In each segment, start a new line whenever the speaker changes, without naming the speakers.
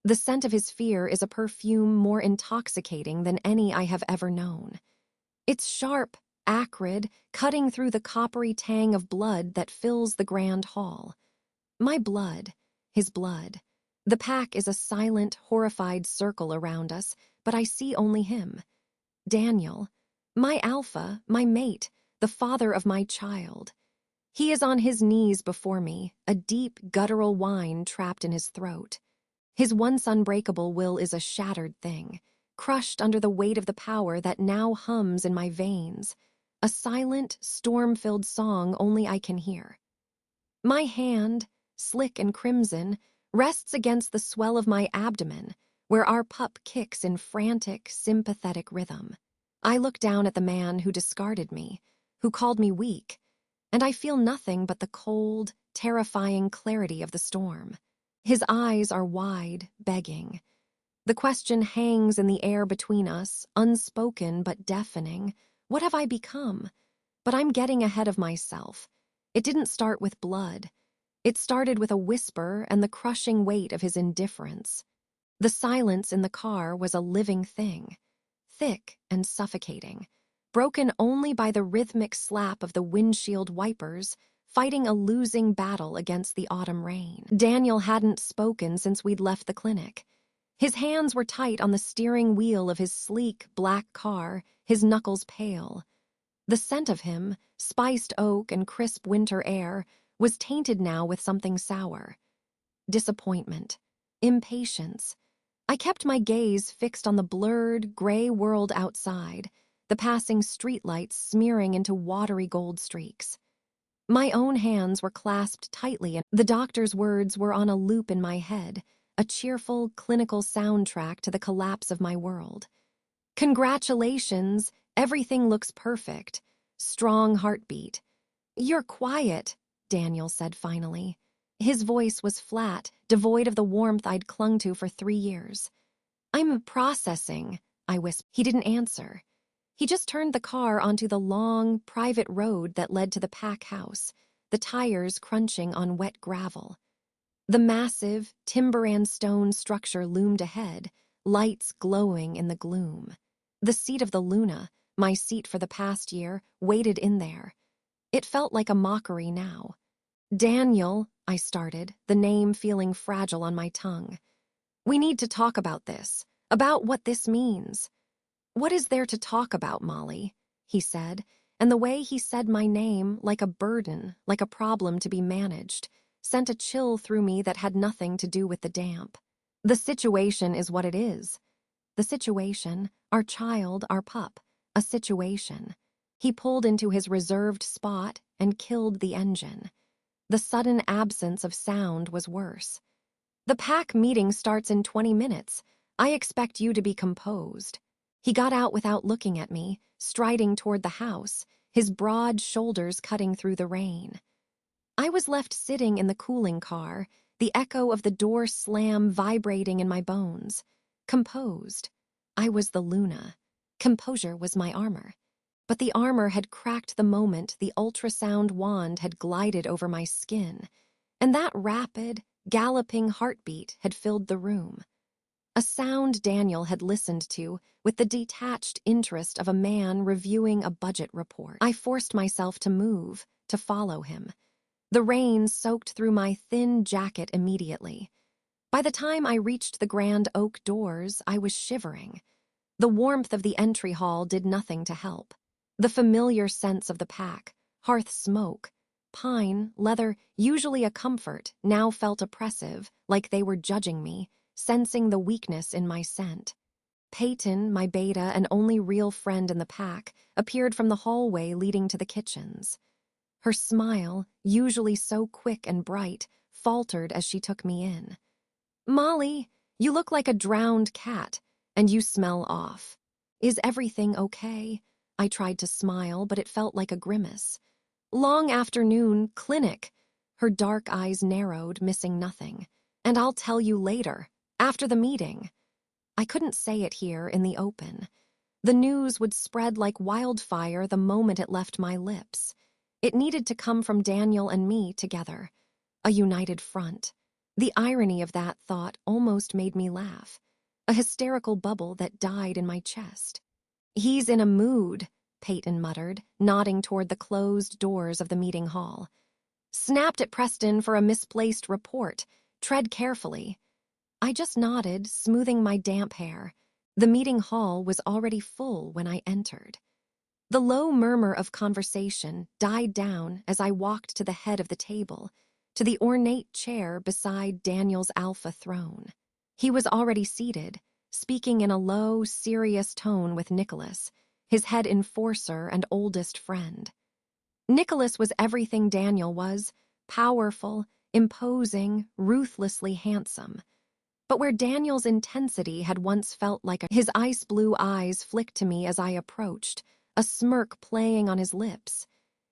The scent of his fear is a perfume more intoxicating than any I have ever known. It's sharp, acrid, cutting through the coppery tang of blood that fills the grand hall. My blood, his blood. The pack is a silent, horrified circle around us, but I see only him. Daniel, my alpha, my mate, the father of my child. He is on his knees before me, a deep, guttural whine trapped in his throat. His once unbreakable will is a shattered thing, crushed under the weight of the power that now hums in my veins, a silent, storm-filled song only I can hear. My hand, slick and crimson, rests against the swell of my abdomen, where our pup kicks in frantic, sympathetic rhythm. I look down at the man who discarded me, who called me weak, and I feel nothing but the cold, terrifying clarity of the storm. His eyes are wide, begging. The question hangs in the air between us, unspoken but deafening. What have I become? But I'm getting ahead of myself. It didn't start with blood. It started with a whisper and the crushing weight of his indifference. The silence in the car was a living thing, thick and suffocating, broken only by the rhythmic slap of the windshield wipers, fighting a losing battle against the autumn rain. Daniel hadn't spoken since we'd left the clinic. His hands were tight on the steering wheel of his sleek, black car, his knuckles pale. The scent of him, spiced oak and crisp winter air, was tainted now with something sour. Disappointment. Impatience. I kept my gaze fixed on the blurred, gray world outside, the passing streetlights smearing into watery gold streaks. My own hands were clasped tightly, and the doctor's words were on a loop in my head, a cheerful, clinical soundtrack to the collapse of my world. Congratulations, everything looks perfect. Strong heartbeat. You're quiet, Daniel said finally. His voice was flat, devoid of the warmth I'd clung to for 3 years. I'm processing, I whispered. He didn't answer. He just turned the car onto the long, private road that led to the pack house, the tires crunching on wet gravel. The massive, timber and stone structure loomed ahead, lights glowing in the gloom. The seat of the Luna, my seat for the past year, waited in there. It felt like a mockery now. Daniel, I started, the name feeling fragile on my tongue. We need to talk about this, about what this means. What is there to talk about, Molly? He said, and the way he said my name, like a burden, like a problem to be managed, sent a chill through me that had nothing to do with the damp. The situation is what it is. The situation, our child, our pup, a situation. He pulled into his reserved spot and killed the engine. The sudden absence of sound was worse. The pack meeting starts in 20 minutes. I expect you to be composed. He got out without looking at me, striding toward the house, his broad shoulders cutting through the rain. I was left sitting in the cooling car, the echo of the door slam vibrating in my bones. Composed. I was the Luna. Composure was my armor. But the armor had cracked the moment the ultrasound wand had glided over my skin, and that rapid, galloping heartbeat had filled the room. A sound Daniel had listened to with the detached interest of a man reviewing a budget report. I forced myself to move, to follow him. The rain soaked through my thin jacket immediately. By the time I reached the grand oak doors, I was shivering. The warmth of the entry hall did nothing to help. The familiar scents of the pack, hearth smoke, pine, leather, usually a comfort, now felt oppressive, like they were judging me, sensing the weakness in my scent. Peyton, my beta and only real friend in the pack, appeared from the hallway leading to the kitchens. Her smile, usually so quick and bright, faltered as she took me in. Molly, you look like a drowned cat, and you smell off. Is everything okay? I tried to smile, but it felt like a grimace. Long afternoon, clinic. Her dark eyes narrowed, missing nothing. And I'll tell you later, after the meeting. I couldn't say it here in the open. The news would spread like wildfire the moment it left my lips. It needed to come from Daniel and me together. A united front. The irony of that thought almost made me laugh, a hysterical bubble that died in my chest. "He's in a mood," Peyton muttered, nodding toward the closed doors of the meeting hall. "Snapped at Preston for a misplaced report. Tread carefully." I just nodded, smoothing my damp hair. The meeting hall was already full when I entered. The low murmur of conversation died down as I walked to the head of the table, to the ornate chair beside Daniel's alpha throne. He was already seated, speaking in a low, serious tone with Nicholas, his head enforcer and oldest friend. Nicholas was everything Daniel was: powerful, imposing, ruthlessly handsome. But where Daniel's intensity had once felt like his ice-blue eyes flicked to me as I approached, a smirk playing on his lips.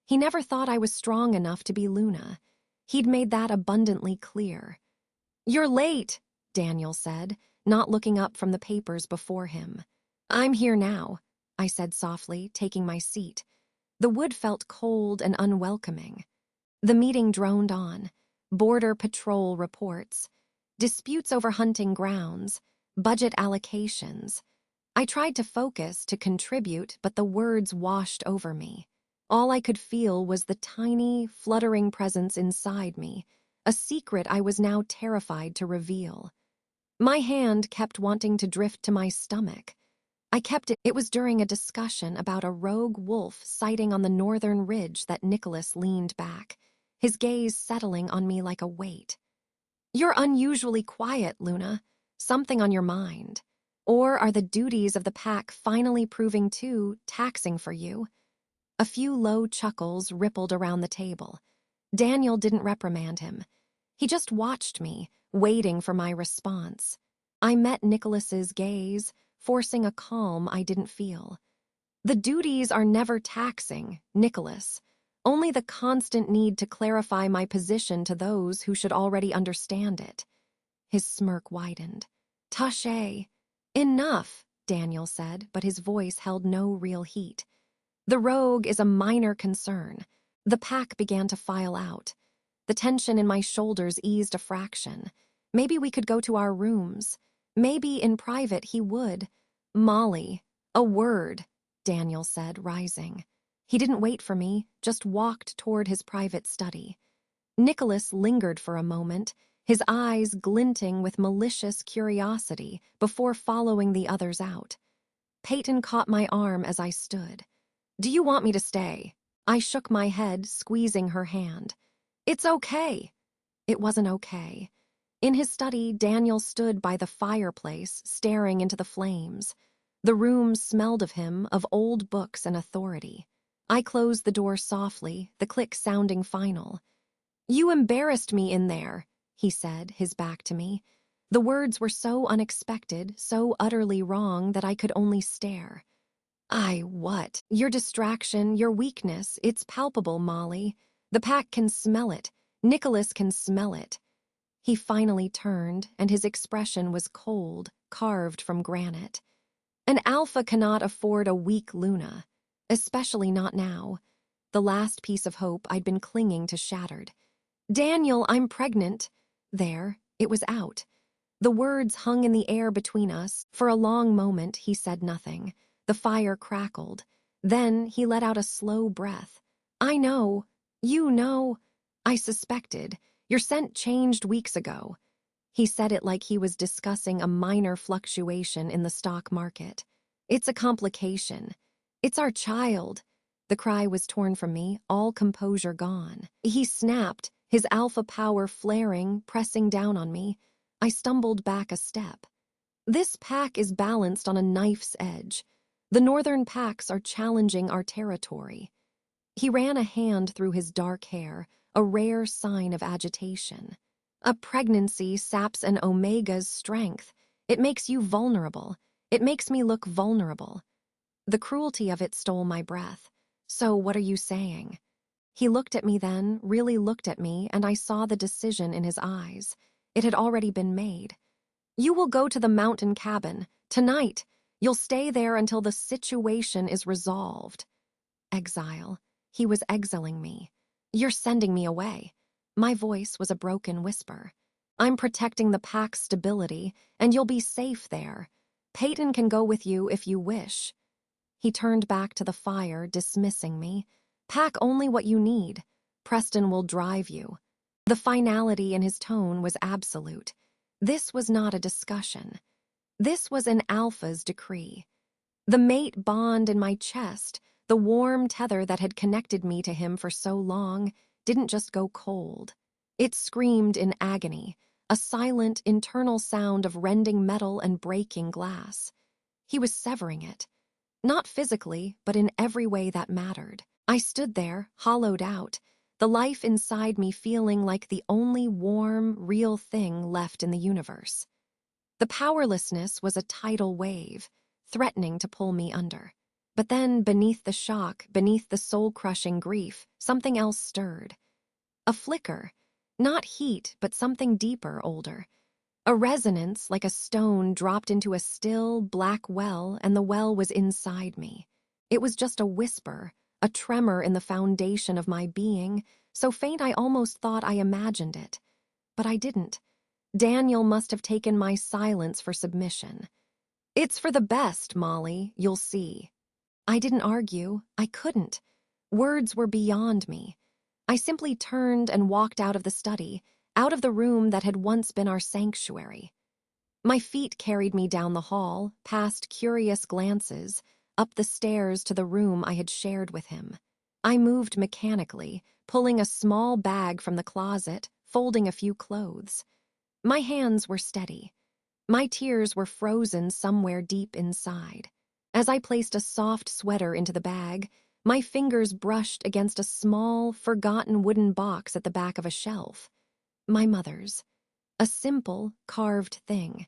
He never thought I was strong enough to be Luna. He'd made that abundantly clear. "You're late," Daniel said, not looking up from the papers before him. "I'm here now," I said softly, taking my seat. The wood felt cold and unwelcoming. The meeting droned on. Border Patrol reports, disputes over hunting grounds, budget allocations. I tried to focus, to contribute, but the words washed over me. All I could feel was the tiny, fluttering presence inside me, a secret I was now terrified to reveal. My hand kept wanting to drift to my stomach. I kept it. It was during a discussion about a rogue wolf sighting on the northern ridge that Nicholas leaned back, his gaze settling on me like a weight. "You're unusually quiet, Luna. Something on your mind? Or are the duties of the pack finally proving too taxing for you?" A few low chuckles rippled around the table. Daniel didn't reprimand him. He just watched me, waiting for my response. I met Nicholas's gaze, forcing a calm I didn't feel. "The duties are never taxing, Nicholas. Only the constant need to clarify my position to those who should already understand it." His smirk widened. "Touché." "Enough," Daniel said, but his voice held no real heat. "The rogue is a minor concern." The pack began to file out. The tension in my shoulders eased a fraction. Maybe we could go to our rooms. Maybe in private he would. "Molly, a word," Daniel said, rising. He didn't wait for me, just walked toward his private study. Nicholas lingered for a moment, his eyes glinting with malicious curiosity before following the others out. Peyton caught my arm as I stood. "Do you want me to stay?" I shook my head, squeezing her hand. "It's okay." It wasn't okay. In his study, Daniel stood by the fireplace, staring into the flames. The room smelled of him, of old books and authority. I closed the door softly, the click sounding final. "You embarrassed me in there," he said, his back to me. The words were so unexpected, so utterly wrong that I could only stare. What? Your distraction, your weakness, it's palpable, Molly. The pack can smell it. Nicholas can smell it." He finally turned, and his expression was cold, carved from granite. "An alpha cannot afford a weak Luna, especially not now." The last piece of hope I'd been clinging to shattered. "Daniel, I'm pregnant." There, it was out. The words hung in the air between us. For a long moment, he said nothing. The fire crackled. Then he let out a slow breath. "I know. You know. I suspected. Your scent changed weeks ago." He said it like he was discussing a minor fluctuation in the stock market. "It's a complication. It's our child." The cry was torn from me, all composure gone. He snapped, his alpha power flaring, pressing down on me. I stumbled back a step. "This pack is balanced on a knife's edge. The northern packs are challenging our territory." He ran a hand through his dark hair, a rare sign of agitation. "A pregnancy saps an omega's strength. It makes you vulnerable. It makes me look vulnerable." The cruelty of it stole my breath. "So what are you saying?" He looked at me then, really looked at me, and I saw the decision in his eyes. It had already been made. "You will go to the mountain cabin. Tonight. You'll stay there until the situation is resolved." Exile. He was exiling me. "You're sending me away." My voice was a broken whisper. I'm protecting the pack's stability, and you'll be safe there. Peyton can go with you if you wish." He turned back to the fire, dismissing me. "Pack only what you need. Preston will drive you." The finality in his tone was absolute. This was not a discussion. This was an alpha's decree. The mate bond in my chest, the warm tether that had connected me to him for so long, didn't just go cold. It screamed in agony, a silent, internal sound of rending metal and breaking glass. He was severing it. Not physically, but in every way that mattered. I stood there, hollowed out, the life inside me feeling like the only warm, real thing left in the universe. The powerlessness was a tidal wave, threatening to pull me under. But then, beneath the shock, beneath the soul-crushing grief, something else stirred. A flicker, not heat, but something deeper, older. A resonance like a stone dropped into a still, black well, and the well was inside me. It was just a whisper, a tremor in the foundation of my being, so faint I almost thought I imagined it. But I didn't. Daniel must have taken my silence for submission. "It's for the best, Molly, you'll see." I didn't argue. I couldn't. Words were beyond me. I simply turned and walked out of the study, out of the room that had once been our sanctuary. My feet carried me down the hall, past curious glances, up the stairs to the room I had shared with him. I moved mechanically, pulling a small bag from the closet, folding a few clothes. My hands were steady. My tears were frozen somewhere deep inside. As I placed a soft sweater into the bag, my fingers brushed against a small, forgotten wooden box at the back of a shelf. My mother's. A simple, carved thing.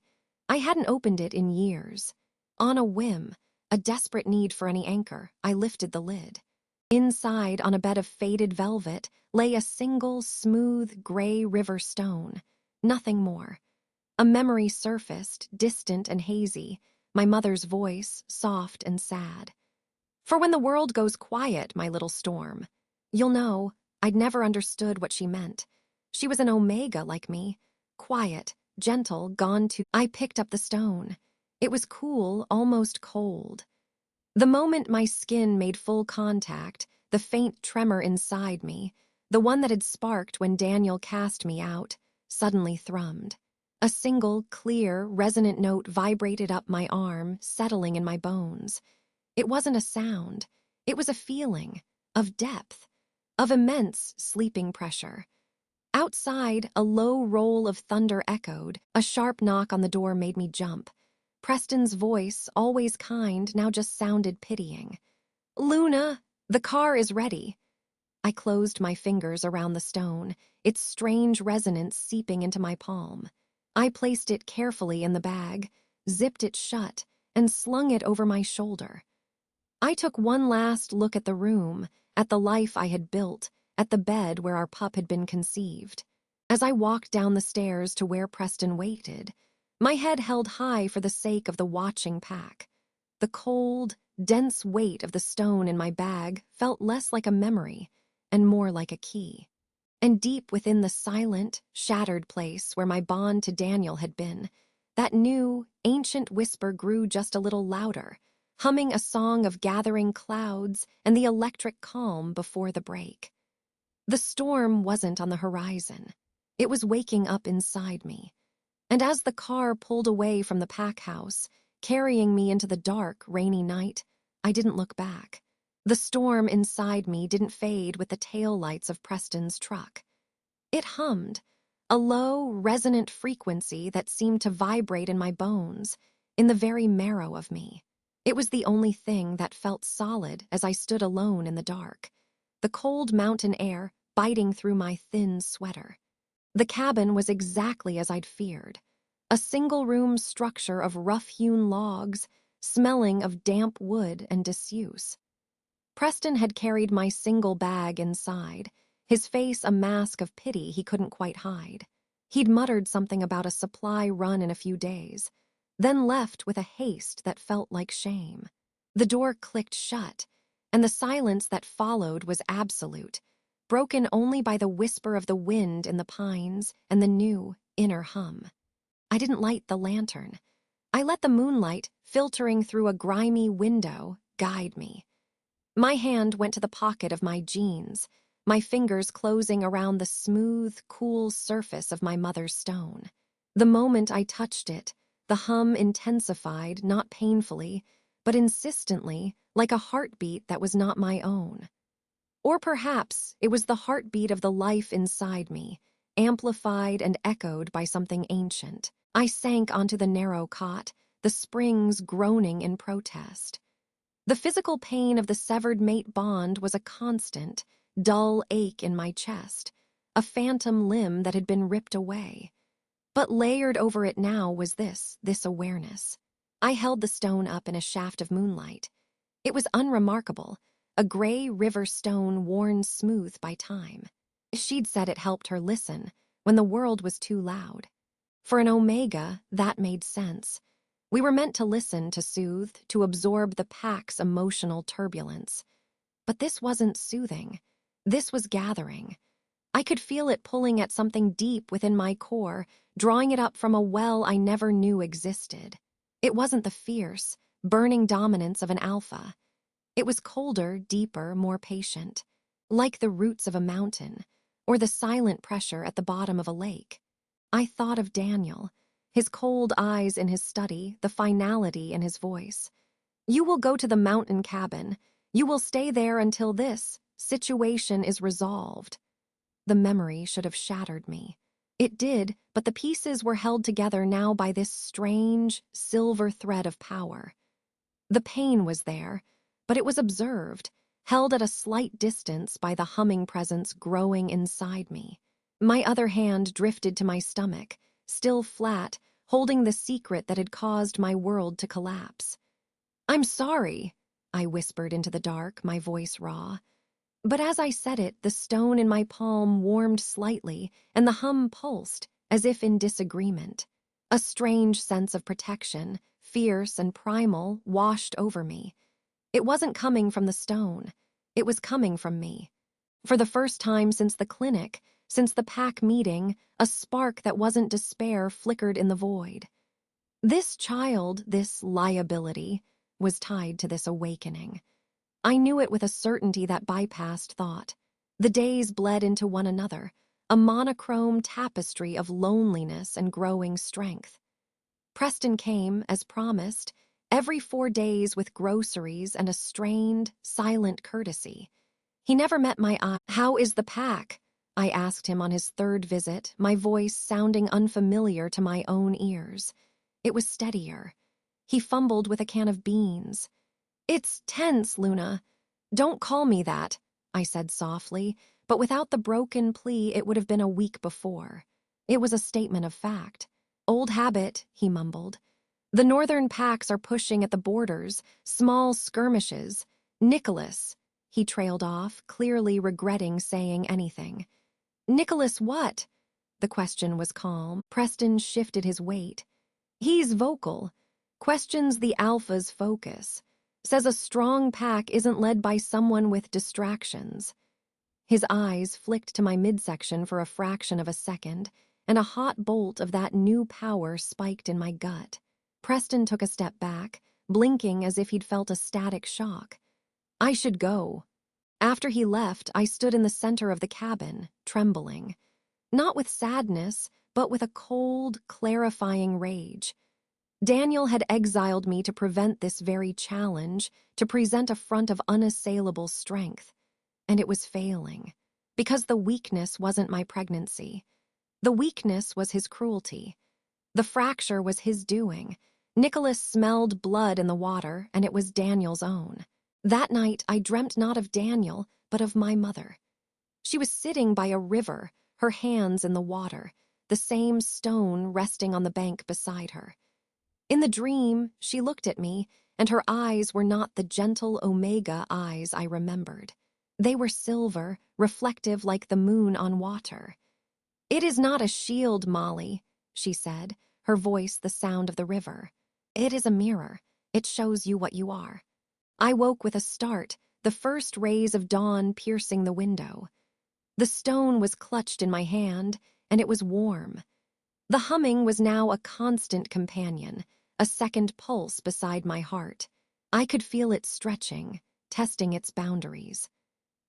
I hadn't opened it in years. On a whim, a desperate need for any anchor, I lifted the lid. Inside, on a bed of faded velvet, lay a single, smooth, gray river stone. Nothing more. A memory surfaced, distant and hazy, my mother's voice, soft and sad. "For when the world goes quiet, my little storm." You'll know, I'd never understood what she meant. She was an omega like me. Quiet, gentle, gone to... I picked up the stone. It was cool, almost cold. The moment my skin made full contact, the faint tremor inside me, the one that had sparked when Daniel cast me out, suddenly thrummed. A single, clear, resonant note vibrated up my arm, settling in my bones. It wasn't a sound. It was a feeling, of depth, of immense sleeping pressure. Outside, a low roll of thunder echoed. A sharp knock on the door made me jump. Preston's voice, always kind, now just sounded pitying. "Luna, the car is ready." I closed my fingers around the stone, its strange resonance seeping into my palm. I placed it carefully in the bag, zipped it shut, and slung it over my shoulder. I took one last look at the room, at the life I had built, at the bed where our pup had been conceived. As I walked down the stairs to where Preston waited, my head held high for the sake of the watching pack. The cold, dense weight of the stone in my bag felt less like a memory and more like a key. And deep within the silent, shattered place where my bond to Daniel had been, that new, ancient whisper grew just a little louder, humming a song of gathering clouds and the electric calm before the break. The storm wasn't on the horizon. It was waking up inside me. And as the car pulled away from the pack house, carrying me into the dark, rainy night, I didn't look back. The storm inside me didn't fade with the taillights of Preston's truck. It hummed, a low, resonant frequency that seemed to vibrate in my bones, in the very marrow of me. It was the only thing that felt solid as I stood alone in the dark, the cold mountain air biting through my thin sweater. The cabin was exactly as I'd feared, a single-room structure of rough-hewn logs, smelling of damp wood and disuse. Preston had carried my single bag inside, his face a mask of pity he couldn't quite hide. He'd muttered something about a supply run in a few days, then left with a haste that felt like shame. The door clicked shut, and the silence that followed was absolute, broken only by the whisper of the wind in the pines and the new, inner hum. I didn't light the lantern. I let the moonlight, filtering through a grimy window, guide me. My hand went to the pocket of my jeans, my fingers closing around the smooth, cool surface of my mother's stone. The moment I touched it, the hum intensified, not painfully, but insistently, like a heartbeat that was not my own. Or perhaps it was the heartbeat of the life inside me, amplified and echoed by something ancient. I sank onto the narrow cot, the springs groaning in protest. The physical pain of the severed mate bond was a constant, dull ache in my chest, a phantom limb that had been ripped away. But layered over it now was this awareness. I held the stone up in a shaft of moonlight. It was unremarkable, a gray river stone worn smooth by time. She'd said it helped her listen when the world was too loud. For an Omega, that made sense. We were meant to listen, to soothe, to absorb the pack's emotional turbulence. But this wasn't soothing. This was gathering. I could feel it pulling at something deep within my core, drawing it up from a well I never knew existed. It wasn't the fierce, burning dominance of an alpha. It was colder, deeper, more patient, like the roots of a mountain, or the silent pressure at the bottom of a lake. I thought of Daniel, his cold eyes in his study, the finality in his voice. You will go to the mountain cabin. You will stay there until this situation is resolved. The memory should have shattered me. It did, but the pieces were held together now by this strange, silver thread of power. The pain was there, but it was observed, held at a slight distance by the humming presence growing inside me. My other hand drifted to my stomach, still flat, holding the secret that had caused my world to collapse. "I'm sorry," I whispered into the dark, my voice raw. But as I said it, the stone in my palm warmed slightly, and the hum pulsed, as if in disagreement. A strange sense of protection, fierce and primal, washed over me. It wasn't coming from the stone. It was coming from me. For the first time since the clinic, since the pack meeting, a spark that wasn't despair flickered in the void. This child, this liability, was tied to this awakening. I knew it with a certainty that bypassed thought. The days bled into one another, a monochrome tapestry of loneliness and growing strength. Preston came, as promised, every 4 days with groceries and a strained, silent courtesy. He never met my eye. "How is the pack?" I asked him on his 3rd visit, my voice sounding unfamiliar to my own ears. It was steadier. He fumbled with a can of beans. "It's tense, Luna. Don't call me that," I said softly, but without the broken plea it would have been a week before. It was a statement of fact. "Old habit," he mumbled. "The northern packs are pushing at the borders, small skirmishes. Nicholas," he trailed off, clearly regretting saying anything. "Nicholas what?" The question was calm. Preston shifted his weight. "He's vocal. Questions the alpha's focus. Says a strong pack isn't led by someone with distractions." His eyes flicked to my midsection for a fraction of a second, and a hot bolt of that new power spiked in my gut. Preston took a step back, blinking as if he'd felt a static shock. "I should go." After he left, I stood in the center of the cabin, trembling. Not with sadness, but with a cold, clarifying rage. Daniel had exiled me to prevent this very challenge, to present a front of unassailable strength. And it was failing. Because the weakness wasn't my pregnancy. The weakness was his cruelty. The fracture was his doing. Nicholas smelled blood in the water, and it was Daniel's own. That night, I dreamt not of Daniel, but of my mother. She was sitting by a river, her hands in the water, the same stone resting on the bank beside her. In the dream, she looked at me, and her eyes were not the gentle Omega eyes I remembered. They were silver, reflective like the moon on water. "It is not a shield, Molly," she said, her voice the sound of the river. "It is a mirror. It shows you what you are." I woke with a start, the first rays of dawn piercing the window. The stone was clutched in my hand, and it was warm. The humming was now a constant companion, a second pulse beside my heart. I could feel it stretching, testing its boundaries.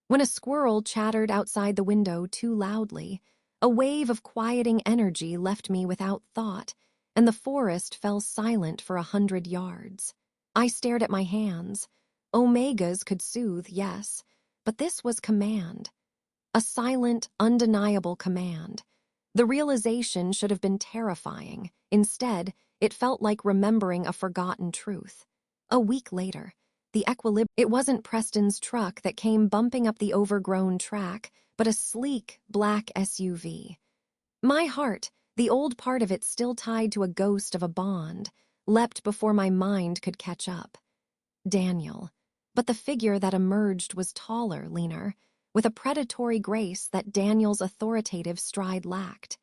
When a squirrel chattered outside the window too loudly, a wave of quieting energy left me without thought, and the forest fell silent for 100 yards. I stared at my hands. Omegas could soothe, yes, but this was command. A silent, undeniable command. The realization should have been terrifying. Instead, it felt like remembering a forgotten truth. A week later, it wasn't Preston's truck that came bumping up the overgrown track, but a sleek, black SUV. My heart, the old part of it still tied to a ghost of a bond, leapt before my mind could catch up. Daniel. But the figure that emerged was taller, leaner, with a predatory grace that Daniel's authoritative stride lacked.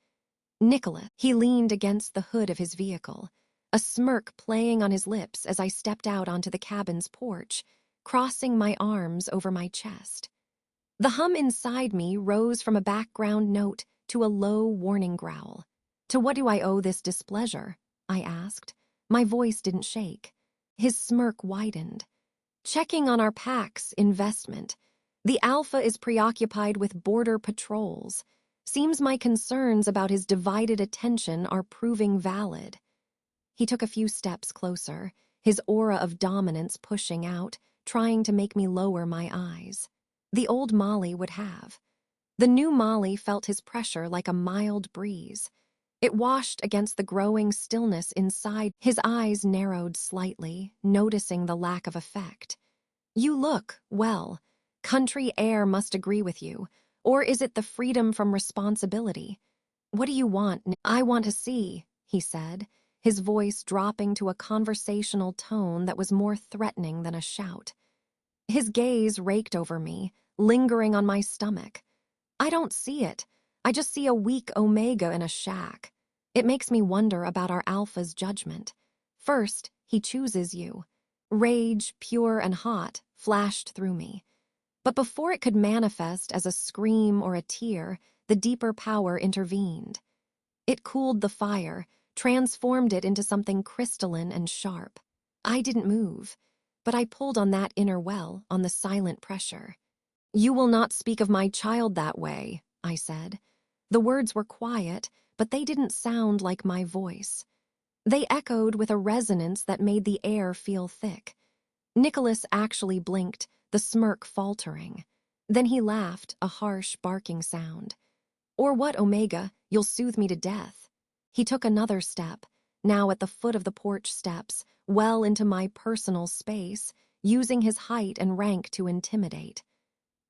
Nicholas. He leaned against the hood of his vehicle, a smirk playing on his lips as I stepped out onto the cabin's porch, crossing my arms over my chest. The hum inside me rose from a background note to a low warning growl. "To what do I owe this displeasure?" I asked. My voice didn't shake. His smirk widened. "Checking on our PAC's investment. The Alpha is preoccupied with border patrols. Seems my concerns about his divided attention are proving valid." He took a few steps closer, his aura of dominance pushing out, trying to make me lower my eyes. The old Molly would have. The new Molly felt his pressure like a mild breeze. It washed against the growing stillness inside. His eyes narrowed slightly, noticing the lack of effect. "You look, well. Country air must agree with you. Or is it the freedom from responsibility? What do you want?" "I want to see," he said, his voice dropping to a conversational tone that was more threatening than a shout. His gaze raked over me, lingering on my stomach. "I don't see it. I just see a weak Omega in a shack. It makes me wonder about our Alpha's judgment. First, he chooses you." Rage, pure and hot, flashed through me. But before it could manifest as a scream or a tear, the deeper power intervened. It cooled the fire, transformed it into something crystalline and sharp. I didn't move, but I pulled on that inner well, on the silent pressure. "You will not speak of my child that way," I said. The words were quiet, but they didn't sound like my voice. They echoed with a resonance that made the air feel thick. Nicholas actually blinked, the smirk faltering. Then he laughed, a harsh, barking sound. "Or what, Omega? You'll soothe me to death." He took another step, now at the foot of the porch steps, well into my personal space, using his height and rank to intimidate.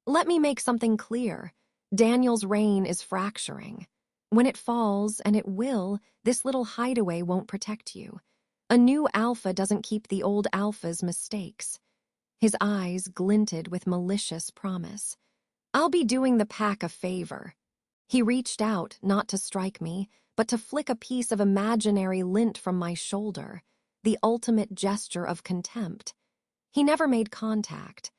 "Let me make something clear. Daniel's reign is fracturing. When it falls, and it will, this little hideaway won't protect you. A new Alpha doesn't keep the old Alpha's mistakes." His eyes glinted with malicious promise. "I'll be doing the pack a favor." He reached out, not to strike me, but to flick a piece of imaginary lint from my shoulder, the ultimate gesture of contempt. He never made contact.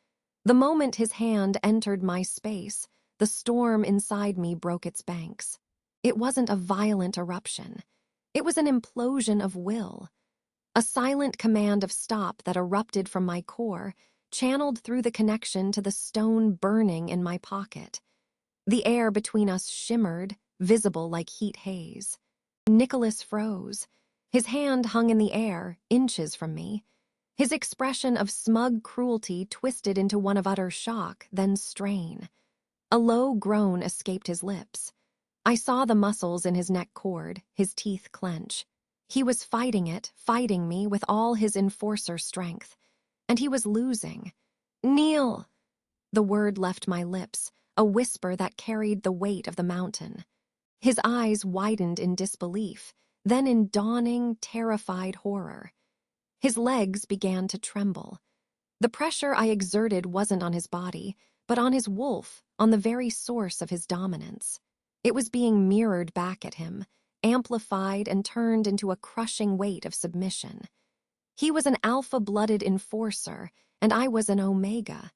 The moment his hand entered my space, the storm inside me broke its banks. It wasn't a violent eruption. It was an implosion of will. A silent command of stop that erupted from my core, channeled through the connection to the stone burning in my pocket. The air between us shimmered, visible like heat haze. Nicholas froze. His hand hung in the air, inches from me. His expression of smug cruelty twisted into one of utter shock, then strain. A low groan escaped his lips. I saw the muscles in his neck cord, his teeth clench. He was fighting it, fighting me with all his enforcer strength. And he was losing. "Neil!" The word left my lips, a whisper that carried the weight of the mountain. His eyes widened in disbelief, then in dawning, terrified horror. His legs began to tremble. The pressure I exerted wasn't on his body, but on his wolf, on the very source of his dominance. It was being mirrored back at him, amplified and turned into a crushing weight of submission. He was an alpha-blooded enforcer, and I was an omega.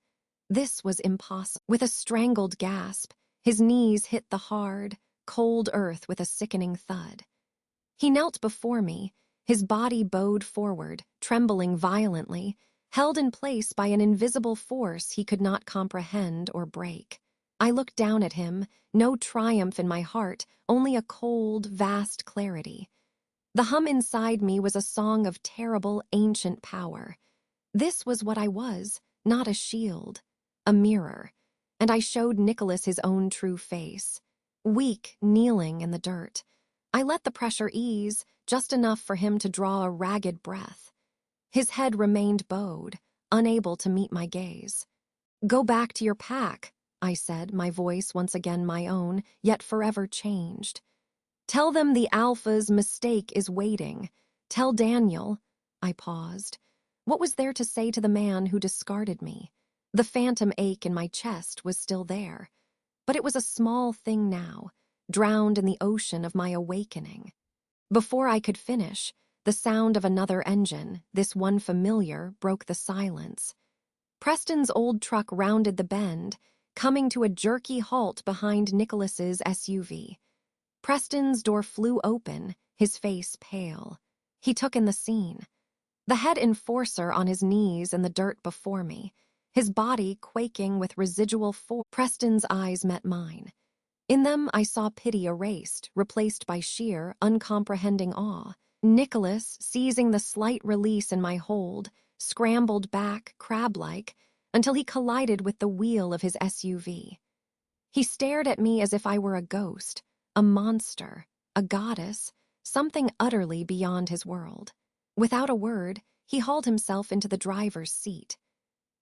This was impossible. With a strangled gasp, his knees hit the hard, cold earth with a sickening thud. He knelt before me, his body bowed forward, trembling violently, held in place by an invisible force he could not comprehend or break. I looked down at him, no triumph in my heart, only a cold, vast clarity. The hum inside me was a song of terrible, ancient power. This was what I was, not a shield, a mirror, and I showed Nicholas his own true face. Weak, kneeling in the dirt. I let the pressure ease, just enough for him to draw a ragged breath. His head remained bowed, unable to meet my gaze. "Go back to your pack," I said, my voice once again my own, yet forever changed. "Tell them the Alpha's mistake is waiting. Tell Daniel—" I paused. What was there to say to the man who discarded me? The phantom ache in my chest was still there. But it was a small thing now, drowned in the ocean of my awakening. Before I could finish, the sound of another engine, this one familiar, broke the silence. Preston's old truck rounded the bend, coming to a jerky halt behind Nicholas's SUV. Preston's door flew open, his face pale. He took in the scene. The head enforcer on his knees in the dirt before me, his body quaking with residual force. Preston's eyes met mine. In them I saw pity erased, replaced by sheer, uncomprehending awe. Nicholas, seizing the slight release in my hold, scrambled back, crab-like, until he collided with the wheel of his SUV. He stared at me as if I were a ghost, a monster, a goddess, something utterly beyond his world. Without a word, he hauled himself into the driver's seat.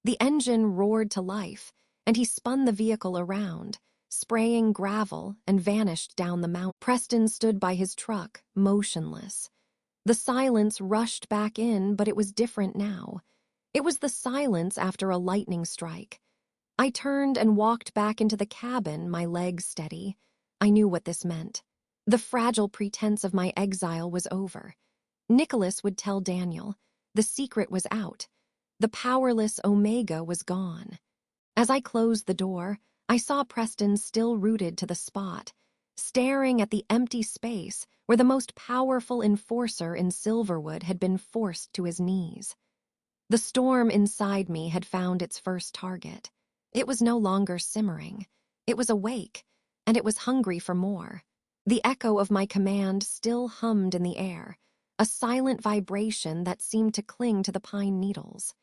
The engine roared to life, and he spun the vehicle around, spraying gravel, and vanished down the mountain. Preston stood by his truck, motionless. The silence rushed back in, but it was different now. It was the silence after a lightning strike. I turned and walked back into the cabin, my legs steady. I knew what this meant. The fragile pretense of my exile was over. Nicholas would tell Daniel. The secret was out. The powerless Omega was gone. As I closed the door, I saw Preston still rooted to the spot, staring at the empty space where the most powerful enforcer in Silverwood had been forced to his knees. The storm inside me had found its first target. It was no longer simmering. It was awake, and it was hungry for more. The echo of my command still hummed in the air, a silent vibration that seemed to cling to the pine needles.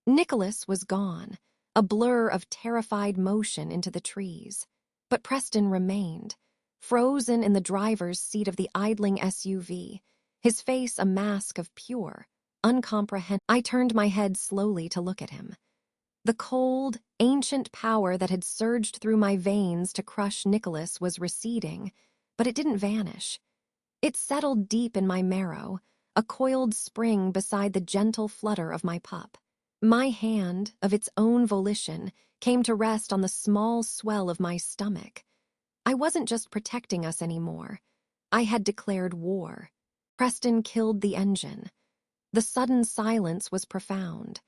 Nicholas was gone, a blur of terrified motion into the trees. But Preston remained, frozen in the driver's seat of the idling SUV, his face a mask of pure, uncomprehending. I turned my head slowly to look at him. The cold, ancient power that had surged through my veins to crush Nicholas was receding, but it didn't vanish. It settled deep in my marrow, a coiled spring beside the gentle flutter of my pup. My hand, of its own volition, came to rest on the small swell of my stomach. I wasn't just protecting us anymore. I had declared war. Preston killed the engine. The sudden silence was profound.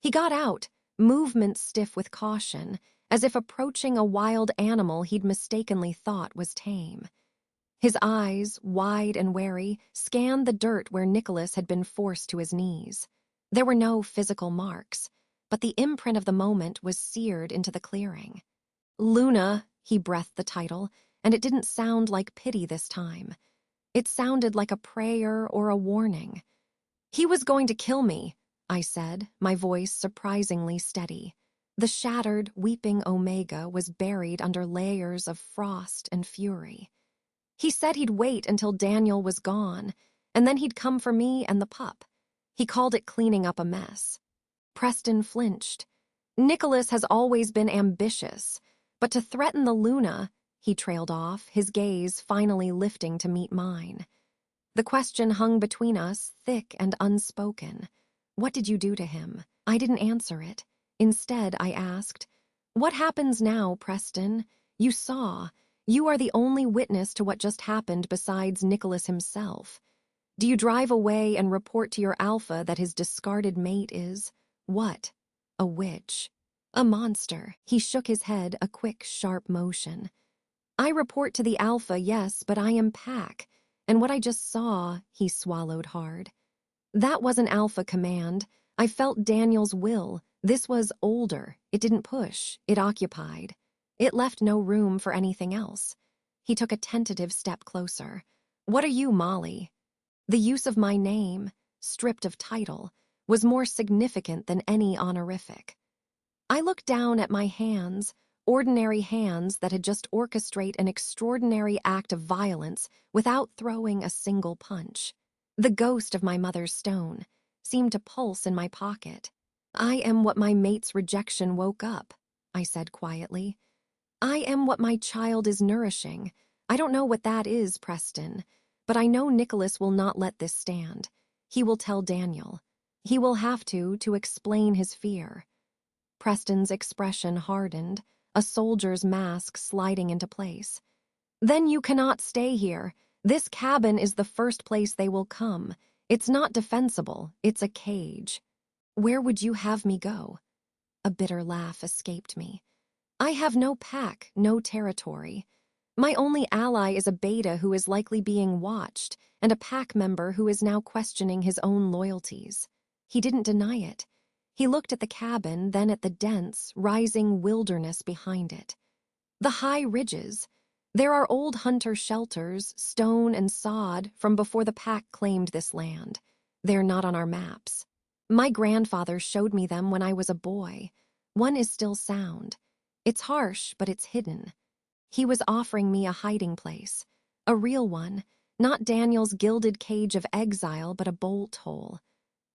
He got out, movement stiff with caution, as if approaching a wild animal he'd mistakenly thought was tame. His eyes, wide and wary, scanned the dirt where Nicholas had been forced to his knees. There were no physical marks, but the imprint of the moment was seared into the clearing. "Luna," he breathed the title, and it didn't sound like pity this time. It sounded like a prayer or a warning. "He was going to kill me," I said, my voice surprisingly steady. The shattered, weeping Omega was buried under layers of frost and fury. "He said he'd wait until Daniel was gone, and then he'd come for me and the pup. He called it cleaning up a mess." Preston flinched. "Nicholas has always been ambitious, but to threaten the Luna," he trailed off, his gaze finally lifting to meet mine. The question hung between us, thick and unspoken. "What did you do to him?" I didn't answer it. Instead, I asked, "What happens now, Preston? You saw. You are the only witness to what just happened besides Nicholas himself. Do you drive away and report to your Alpha that his discarded mate is, what? A witch. A monster?" He shook his head, a quick, sharp motion. "I report to the Alpha, yes, but I am Pack. And what I just saw, he swallowed hard. That wasn't Alpha Command. I felt Daniel's will. This was older. It didn't push. It occupied. It left no room for anything else. He took a tentative step closer. What are you, Molly? The use of my name, stripped of title, was more significant than any honorific. I looked down at my hands, ordinary hands that had just orchestrated an extraordinary act of violence without throwing a single punch. The ghost of my mother's stone seemed to pulse in my pocket. I am what my mate's rejection woke up, I said quietly. I am what my child is nourishing. I don't know what that is, Preston, but I know Nicholas will not let this stand. He will tell Daniel. He will have to explain his fear. Preston's expression hardened, a soldier's mask sliding into place. Then you cannot stay here. This cabin is the first place they will come. It's not defensible, it's a cage. Where would you have me go? A bitter laugh escaped me. I have no pack, no territory. My only ally is a beta who is likely being watched, and a pack member who is now questioning his own loyalties. He didn't deny it. He looked at the cabin, then at the dense, rising wilderness behind it. The high ridges. There are old hunter shelters, stone and sod, from before the pack claimed this land. They're not on our maps. My grandfather showed me them when I was a boy. One is still sound. It's harsh, but it's hidden. He was offering me a hiding place. A real one, not Daniel's gilded cage of exile, but a bolt hole.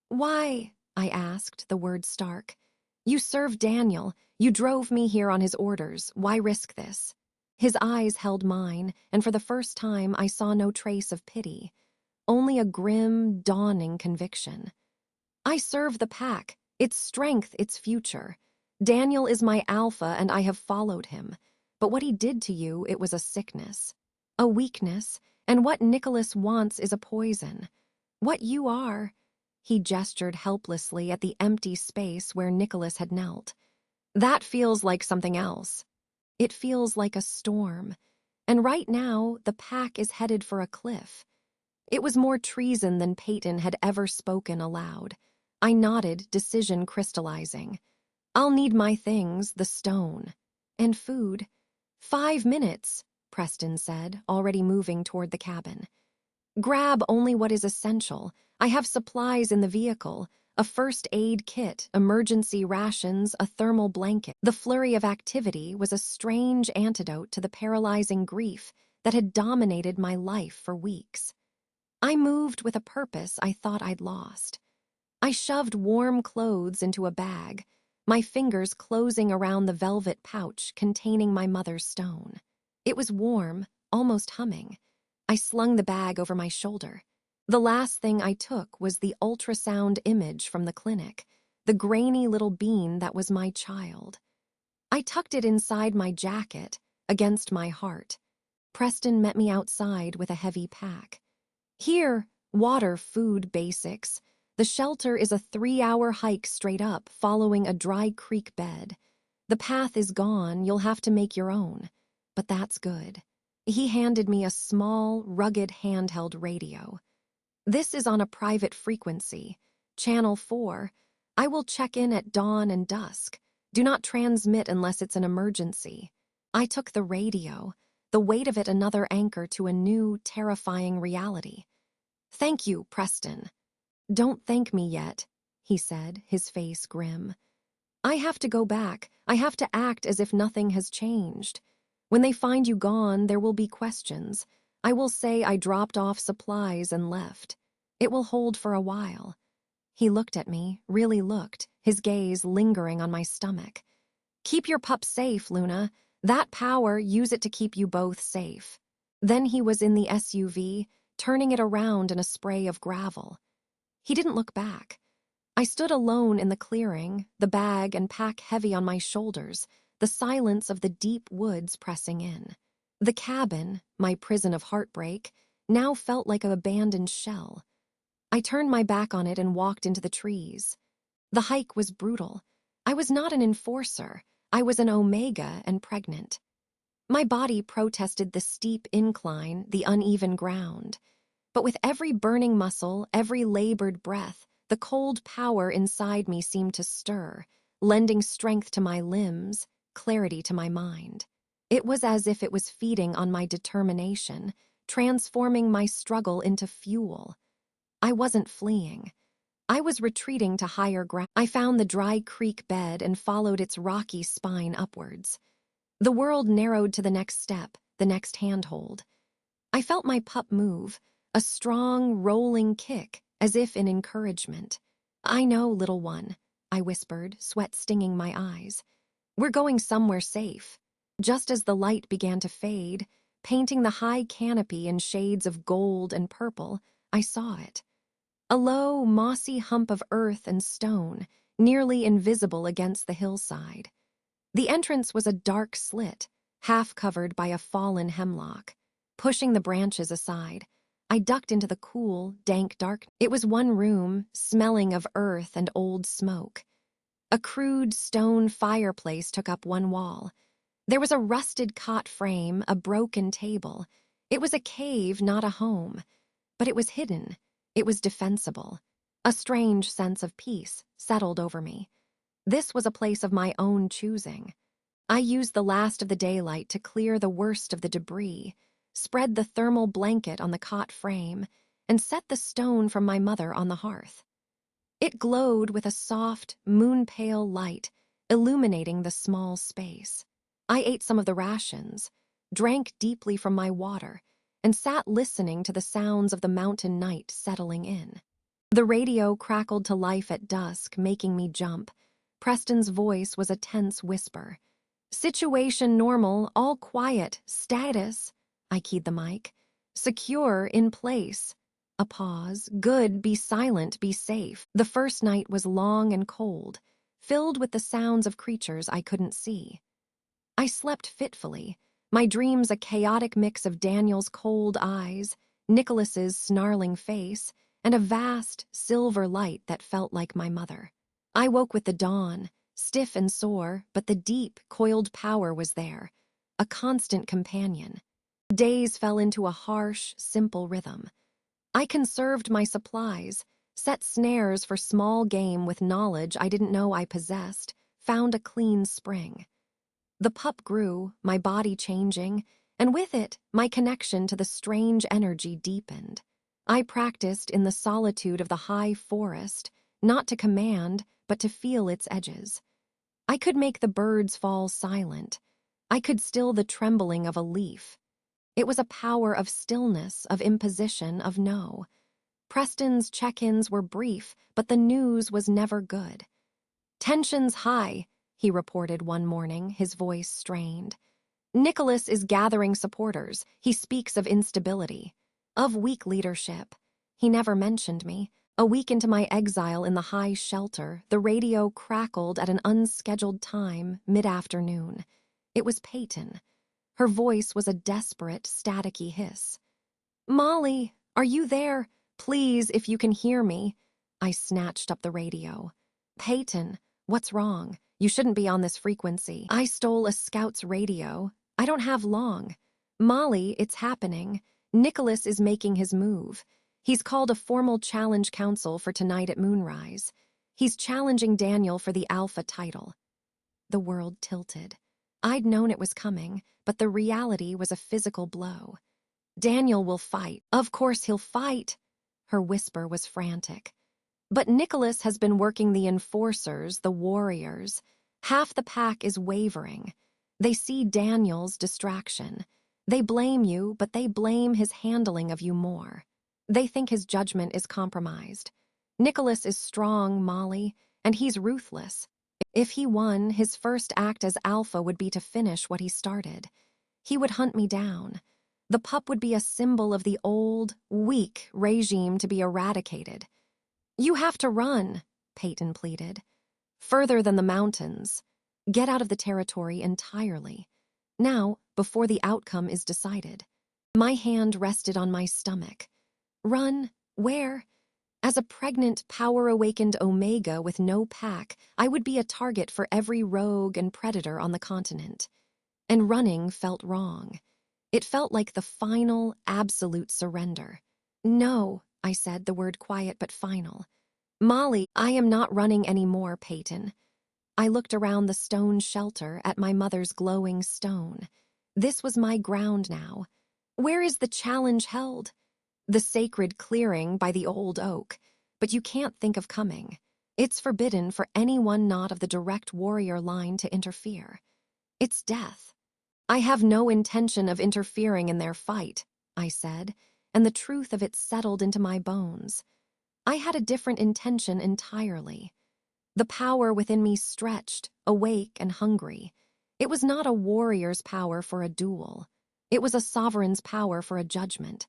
Why? I asked, the words stark. You served Daniel. You drove me here on his orders. Why risk this? His eyes held mine, and for the first time I saw no trace of pity, only a grim, dawning conviction. I serve the pack, its strength, its future. Daniel is my alpha, and I have followed him. But what he did to you, it was a sickness, a weakness, and what Nicholas wants is a poison. What you are... He gestured helplessly at the empty space where Nicholas had knelt. That feels like something else. It feels like a storm. And right now, the pack is headed for a cliff. It was more treason than Peyton had ever spoken aloud. I nodded, decision crystallizing. I'll need my things, the stone. And food. 5 minutes, Preston said, already moving toward the cabin. Grab only what is essential. I have supplies in the vehicle, a first aid kit, emergency rations, a thermal blanket. The flurry of activity was a strange antidote to the paralyzing grief that had dominated my life for weeks. I moved with a purpose I thought I'd lost. I shoved warm clothes into a bag, my fingers closing around the velvet pouch containing my mother's stone. It was warm, almost humming. I slung the bag over my shoulder. The last thing I took was the ultrasound image from the clinic, the grainy little bean that was my child. I tucked it inside my jacket, against my heart. Preston met me outside with a heavy pack. Here, water, food, basics. The shelter is a 3-hour hike straight up, following a dry creek bed. The path is gone, you'll have to make your own. But that's good. He handed me a small, rugged handheld radio. This is on a private frequency, channel 4. I will check in at dawn and dusk. Do not transmit unless it's an emergency. I took the radio, the weight of it another anchor to a new, terrifying reality. Thank you, Preston. Don't thank me yet, he said, his face grim. I have to go back. I have to act as if nothing has changed. When they find you gone, there will be questions. I will say I dropped off supplies and left. It will hold for a while. He looked at me, really looked, his gaze lingering on my stomach. Keep your pup safe, Luna. That power, use it to keep you both safe. Then he was in the SUV, turning it around in a spray of gravel. He didn't look back. I stood alone in the clearing, the bag and pack heavy on my shoulders, the silence of the deep woods pressing in. The cabin, my prison of heartbreak, now felt like an abandoned shell. I turned my back on it and walked into the trees. The hike was brutal. I was not an enforcer. I was an omega and pregnant. My body protested the steep incline, the uneven ground. But with every burning muscle, every labored breath, the cold power inside me seemed to stir, lending strength to my limbs, clarity to my mind. It was as if it was feeding on my determination, transforming my struggle into fuel. I wasn't fleeing. I was retreating to higher ground. I found the dry creek bed and followed its rocky spine upwards. The world narrowed to the next step, the next handhold. I felt my pup move, a strong, rolling kick, as if in encouragement. "I know, little one," I whispered, sweat stinging my eyes. "We're going somewhere safe." Just as the light began to fade, painting the high canopy in shades of gold and purple, I saw it. A low, mossy hump of earth and stone, nearly invisible against the hillside. The entrance was a dark slit, half covered by a fallen hemlock. Pushing the branches aside, I ducked into the cool, dank darkness. It was one room, smelling of earth and old smoke. A crude stone fireplace took up one wall. There was a rusted cot frame, a broken table. It was a cave, not a home. But it was hidden. It was defensible. A strange sense of peace settled over me. This was a place of my own choosing. I used the last of the daylight to clear the worst of the debris, spread the thermal blanket on the cot frame, and set the stone from my mother on the hearth. It glowed with a soft, moon-pale light, illuminating the small space. I ate some of the rations, drank deeply from my water, and sat listening to the sounds of the mountain night settling in. The radio crackled to life at dusk, making me jump. Preston's voice was a tense whisper. "Situation normal, all quiet, status." I keyed the mic. "Secure, in place." A pause. "Good, be silent, be safe." The first night was long and cold, filled with the sounds of creatures I couldn't see. I slept fitfully, my dreams a chaotic mix of Daniel's cold eyes, Nicholas's snarling face, and a vast, silver light that felt like my mother. I woke with the dawn, stiff and sore, but the deep, coiled power was there, a constant companion. Days fell into a harsh, simple rhythm. I conserved my supplies, set snares for small game with knowledge I didn't know I possessed, found a clean spring. The pup grew, my body changing, and with it, my connection to the strange energy deepened. I practiced in the solitude of the high forest, not to command, but to feel its edges. I could make the birds fall silent. I could still the trembling of a leaf. It was a power of stillness, of imposition, of no. Preston's check-ins were brief, but the news was never good. "Tension's high," he reported one morning, his voice strained. "Nicholas is gathering supporters. He speaks of instability, of weak leadership." He never mentioned me. A week into my exile in the high shelter, the radio crackled at an unscheduled time, mid-afternoon. It was Peyton. Her voice was a desperate, staticky hiss. "Molly, are you there? Please, if you can hear me." I snatched up the radio. "Peyton, what's wrong? You shouldn't be on this frequency." "I stole a scout's radio. I don't have long." "Molly, it's happening. Nicholas is making his move. He's called a formal challenge council for tonight at moonrise. He's challenging Daniel for the alpha title." The world tilted. I'd known it was coming, but the reality was a physical blow. "Daniel will fight. Of course he'll fight." Her whisper was frantic. "But Nicholas has been working the enforcers, the warriors. Half the pack is wavering. They see Daniel's distraction. They blame you, but they blame his handling of you more. They think his judgment is compromised. Nicholas is strong, Molly, and he's ruthless. If he won, his first act as alpha would be to finish what he started. He would hunt me down. The pup would be a symbol of the old, weak regime to be eradicated." "You have to run," Peyton pleaded. "Further than the mountains. Get out of the territory entirely. Now, before the outcome is decided." My hand rested on my stomach. Run? Where? As a pregnant, power-awakened Omega with no pack, I would be a target for every rogue and predator on the continent. And running felt wrong. It felt like the final, absolute surrender. No, I said, the word quiet but final. Molly, I am not running anymore, Peyton. I looked around the stone shelter at my mother's glowing stone. This was my ground now. Where is the challenge held? The sacred clearing by the old oak, but you can't think of coming. It's forbidden for anyone not of the direct warrior line to interfere. It's death. I have no intention of interfering in their fight, I said, and the truth of it settled into my bones. I had a different intention entirely. The power within me stretched, awake and hungry. It was not a warrior's power for a duel. It was a sovereign's power for a judgment.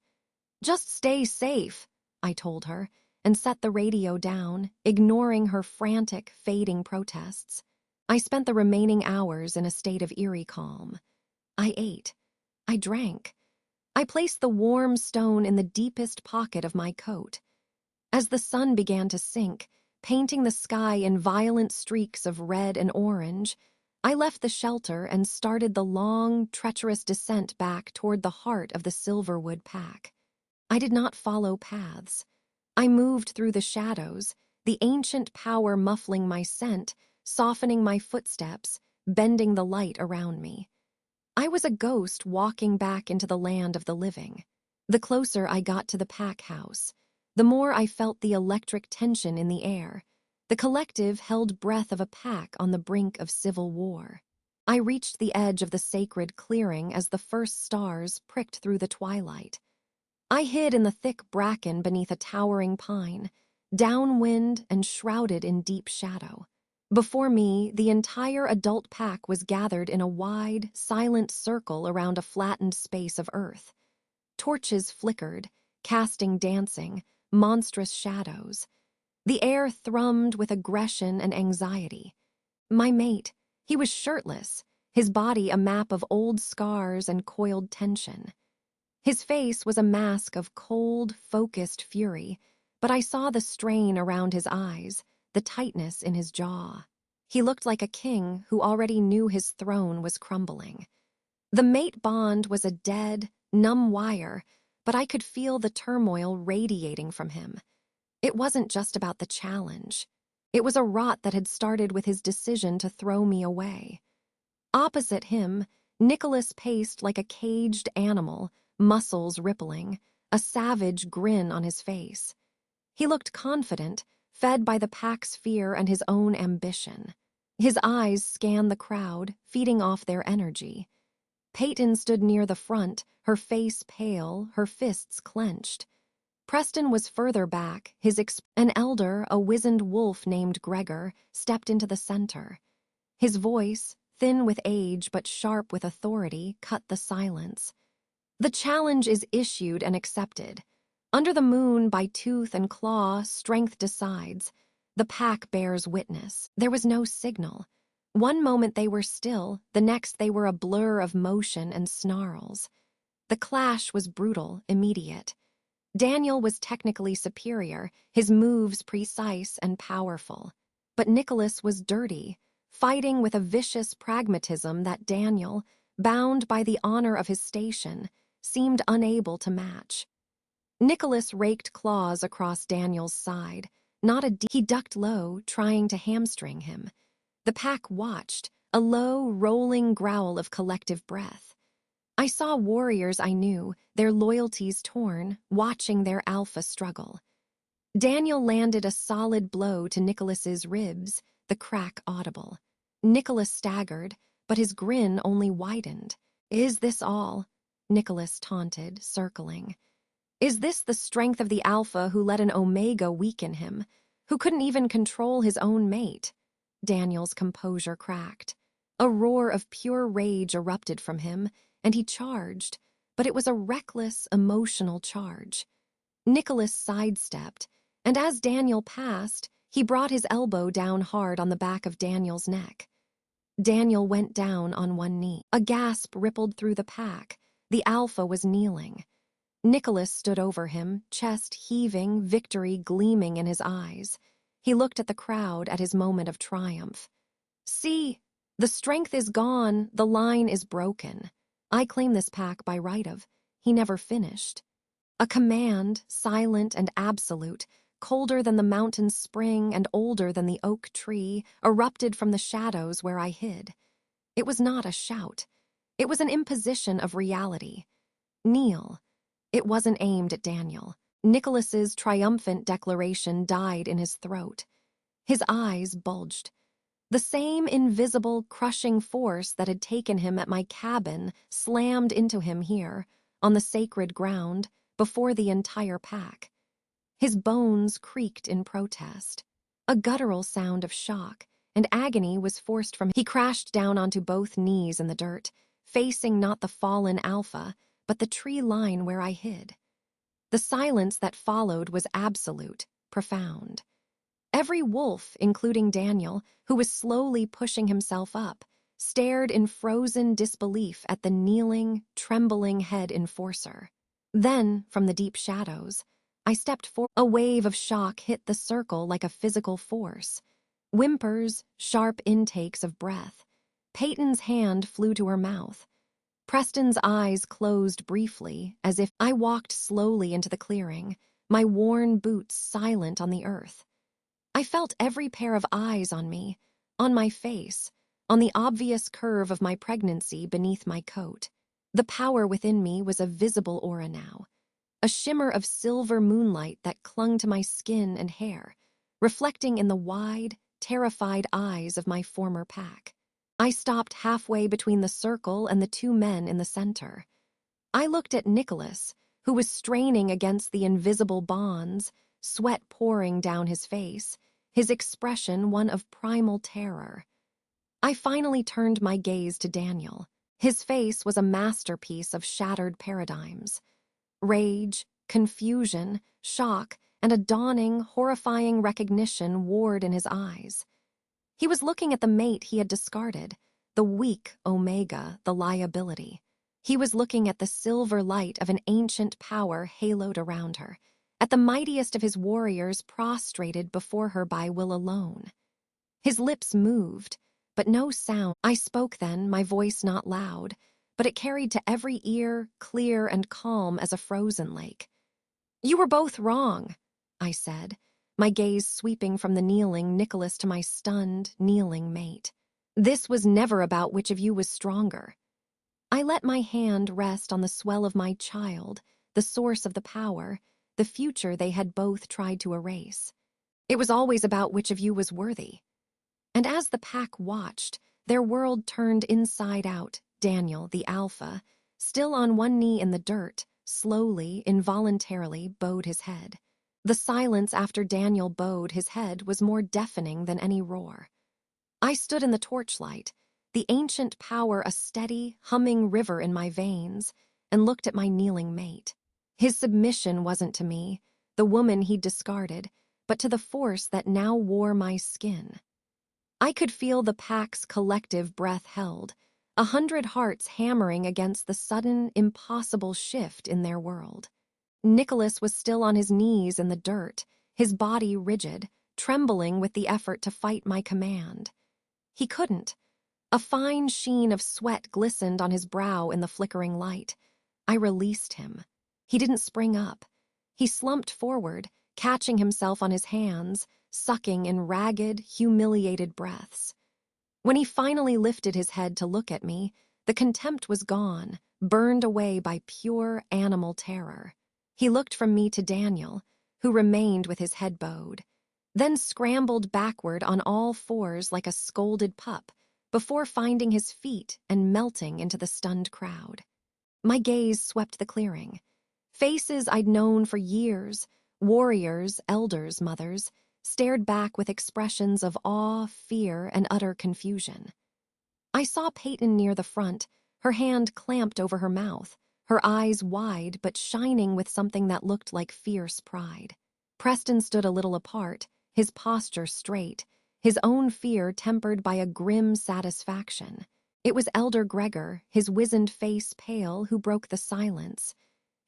Just stay safe, I told her, and set the radio down, ignoring her frantic, fading protests. I spent the remaining hours in a state of eerie calm. I ate. I drank. I placed the warm stone in the deepest pocket of my coat. As the sun began to sink, painting the sky in violent streaks of red and orange, I left the shelter and started the long, treacherous descent back toward the heart of the Silverwood pack. I did not follow paths. I moved through the shadows, the ancient power muffling my scent, softening my footsteps, bending the light around me. I was a ghost walking back into the land of the living. The closer I got to the pack house, the more I felt the electric tension in the air. The collective held breath of a pack on the brink of civil war. I reached the edge of the sacred clearing as the first stars pricked through the twilight. I hid in the thick bracken beneath a towering pine, downwind and shrouded in deep shadow. Before me, the entire adult pack was gathered in a wide, silent circle around a flattened space of earth. Torches flickered, casting dancing, monstrous shadows. The air thrummed with aggression and anxiety. My mate, he was shirtless, his body a map of old scars and coiled tension. His face was a mask of cold, focused fury, but I saw the strain around his eyes, the tightness in his jaw. He looked like a king who already knew his throne was crumbling. The mate bond was a dead, numb wire, but I could feel the turmoil radiating from him. It wasn't just about the challenge. It was a rot that had started with his decision to throw me away. Opposite him, Nicholas paced like a caged animal, muscles rippling, a savage grin on his face. He looked confident, fed by the pack's fear and his own ambition. His eyes scanned the crowd, feeding off their energy. Peyton stood near the front, her face pale, her fists clenched. Preston was further back, an elder, a wizened wolf named Gregor, stepped into the center. His voice, thin with age but sharp with authority, cut the silence. The challenge is issued and accepted. Under the moon, by tooth and claw, strength decides. The pack bears witness. There was no signal. One moment they were still, the next they were a blur of motion and snarls. The clash was brutal, immediate. Daniel was technically superior, his moves precise and powerful. But Nicholas was dirty, fighting with a vicious pragmatism that Daniel, bound by the honor of his station, seemed unable to match. Nicholas raked claws across Daniel's side. He ducked low, trying to hamstring him. The pack watched, a low, rolling growl of collective breath. I saw warriors I knew, their loyalties torn, watching their alpha struggle. Daniel landed a solid blow to Nicholas's ribs, the crack audible. Nicholas staggered, but his grin only widened. "Is this all?" Nicholas taunted, circling. "Is this the strength of the alpha who let an omega weaken him, who couldn't even control his own mate?" Daniel's composure cracked. A roar of pure rage erupted from him, and he charged, but it was a reckless, emotional charge. Nicholas sidestepped, and as Daniel passed, he brought his elbow down hard on the back of Daniel's neck. Daniel went down on one knee. A gasp rippled through the pack. The alpha was kneeling. Nicholas stood over him, chest heaving, victory gleaming in his eyes. He looked at the crowd at his moment of triumph. "See, the strength is gone, the line is broken. I claim this pack by right of." He never finished. A command, silent and absolute, colder than the mountain spring and older than the oak tree, erupted from the shadows where I hid. It was not a shout. It was an imposition of reality. Kneel. It wasn't aimed at Daniel. Nicholas's triumphant declaration died in his throat. His eyes bulged. The same invisible, crushing force that had taken him at my cabin slammed into him here, on the sacred ground, before the entire pack. His bones creaked in protest. A guttural sound of shock and agony was forced from him. He crashed down onto both knees in the dirt, facing not the fallen alpha, but the tree line where I hid. The silence that followed was absolute, profound. Every wolf, including Daniel, who was slowly pushing himself up, stared in frozen disbelief at the kneeling, trembling head enforcer. Then, from the deep shadows, I stepped forward. A wave of shock hit the circle like a physical force. Whimpers, sharp intakes of breath. Peyton's hand flew to her mouth. Preston's eyes closed briefly, as if I walked slowly into the clearing, my worn boots silent on the earth. I felt every pair of eyes on me, on my face, on the obvious curve of my pregnancy beneath my coat. The power within me was a visible aura now, a shimmer of silver moonlight that clung to my skin and hair, reflecting in the wide, terrified eyes of my former pack. I stopped halfway between the circle and the two men in the center. I looked at Nicholas, who was straining against the invisible bonds, sweat pouring down his face, his expression one of primal terror. I finally turned my gaze to Daniel. His face was a masterpiece of shattered paradigms. Rage, confusion, shock, and a dawning, horrifying recognition warred in his eyes. He was looking at the mate he had discarded, the weak Omega, the liability. He was looking at the silver light of an ancient power haloed around her, at the mightiest of his warriors prostrated before her by will alone. His lips moved, but no sound. I spoke then, my voice not loud, but it carried to every ear, clear and calm as a frozen lake. "You were both wrong," I said, my gaze sweeping from the kneeling Nicholas to my stunned, kneeling mate. "This was never about which of you was stronger." I let my hand rest on the swell of my child, the source of the power, the future they had both tried to erase. It was always about which of you was worthy. And as the pack watched, their world turned inside out. Daniel, the alpha, still on one knee in the dirt, slowly, involuntarily bowed his head. The silence after Daniel bowed his head was more deafening than any roar. I stood in the torchlight, the ancient power a steady, humming river in my veins, and looked at my kneeling mate. His submission wasn't to me, the woman he'd discarded, but to the force that now wore my skin. I could feel the pack's collective breath held, 100 hearts hammering against the sudden, impossible shift in their world. Nicholas was still on his knees in the dirt, his body rigid, trembling with the effort to fight my command. He couldn't. A fine sheen of sweat glistened on his brow in the flickering light. I released him. He didn't spring up. He slumped forward, catching himself on his hands, sucking in ragged, humiliated breaths. When he finally lifted his head to look at me, the contempt was gone, burned away by pure animal terror. He looked from me to Daniel, who remained with his head bowed, then scrambled backward on all fours like a scolded pup, before finding his feet and melting into the stunned crowd. My gaze swept the clearing. Faces I'd known for years, warriors, elders, mothers, stared back with expressions of awe, fear, and utter confusion. I saw Peyton near the front, her hand clamped over her mouth, her eyes wide but shining with something that looked like fierce pride. Preston stood a little apart, his posture straight, his own fear tempered by a grim satisfaction. It was Elder Gregor, his wizened face pale, who broke the silence.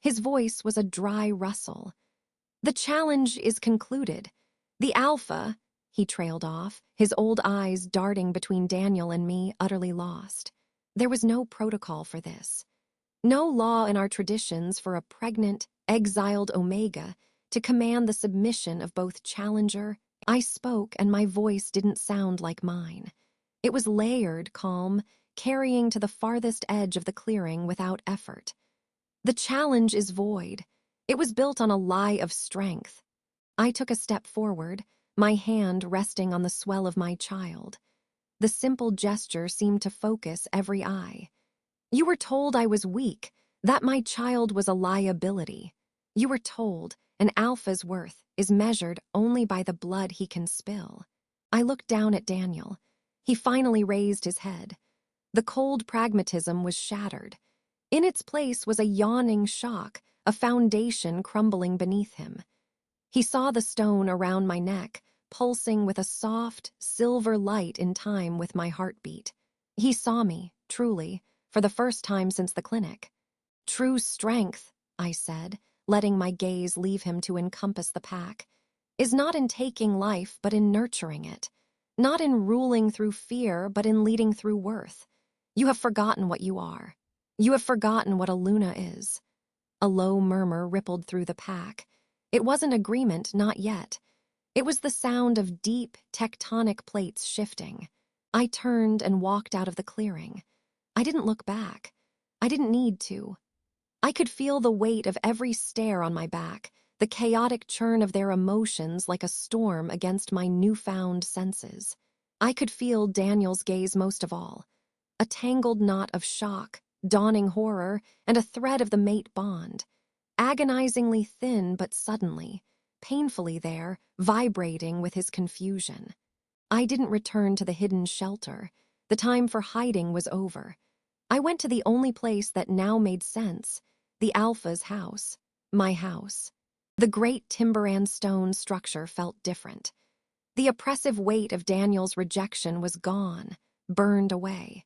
His voice was a dry rustle. "The challenge is concluded. The Alpha," he trailed off, his old eyes darting between Daniel and me, utterly lost. There was no protocol for this. No law in our traditions for a pregnant, exiled Omega, to command the submission of both challenger. I spoke, and my voice didn't sound like mine. It was layered, calm, carrying to the farthest edge of the clearing without effort. The challenge is void. It was built on a lie of strength. I took a step forward, my hand resting on the swell of my child. The simple gesture seemed to focus every eye. You were told I was weak, that my child was a liability. You were told an alpha's worth is measured only by the blood he can spill. I looked down at Daniel. He finally raised his head. The cold pragmatism was shattered. In its place was a yawning shock, a foundation crumbling beneath him. He saw the stone around my neck, pulsing with a soft, silver light in time with my heartbeat. He saw me, truly, for the first time since the clinic. True strength, I said, letting my gaze leave him to encompass the pack, is not in taking life but in nurturing it, not in ruling through fear but in leading through worth. You have forgotten what you are. You have forgotten what a Luna is. A low murmur rippled through the pack. It wasn't agreement, not yet. It was the sound of deep, tectonic plates shifting. I turned and walked out of the clearing. I didn't look back. I didn't need to. I could feel the weight of every stare on my back, the chaotic churn of their emotions like a storm against my newfound senses. I could feel Daniel's gaze most of all, a tangled knot of shock, dawning horror, and a thread of the mate bond, agonizingly thin but suddenly, painfully there, vibrating with his confusion. I didn't return to the hidden shelter. The time for hiding was over. I went to the only place that now made sense, the Alpha's house, my house. The great timber and stone structure felt different. The oppressive weight of Daniel's rejection was gone, burned away.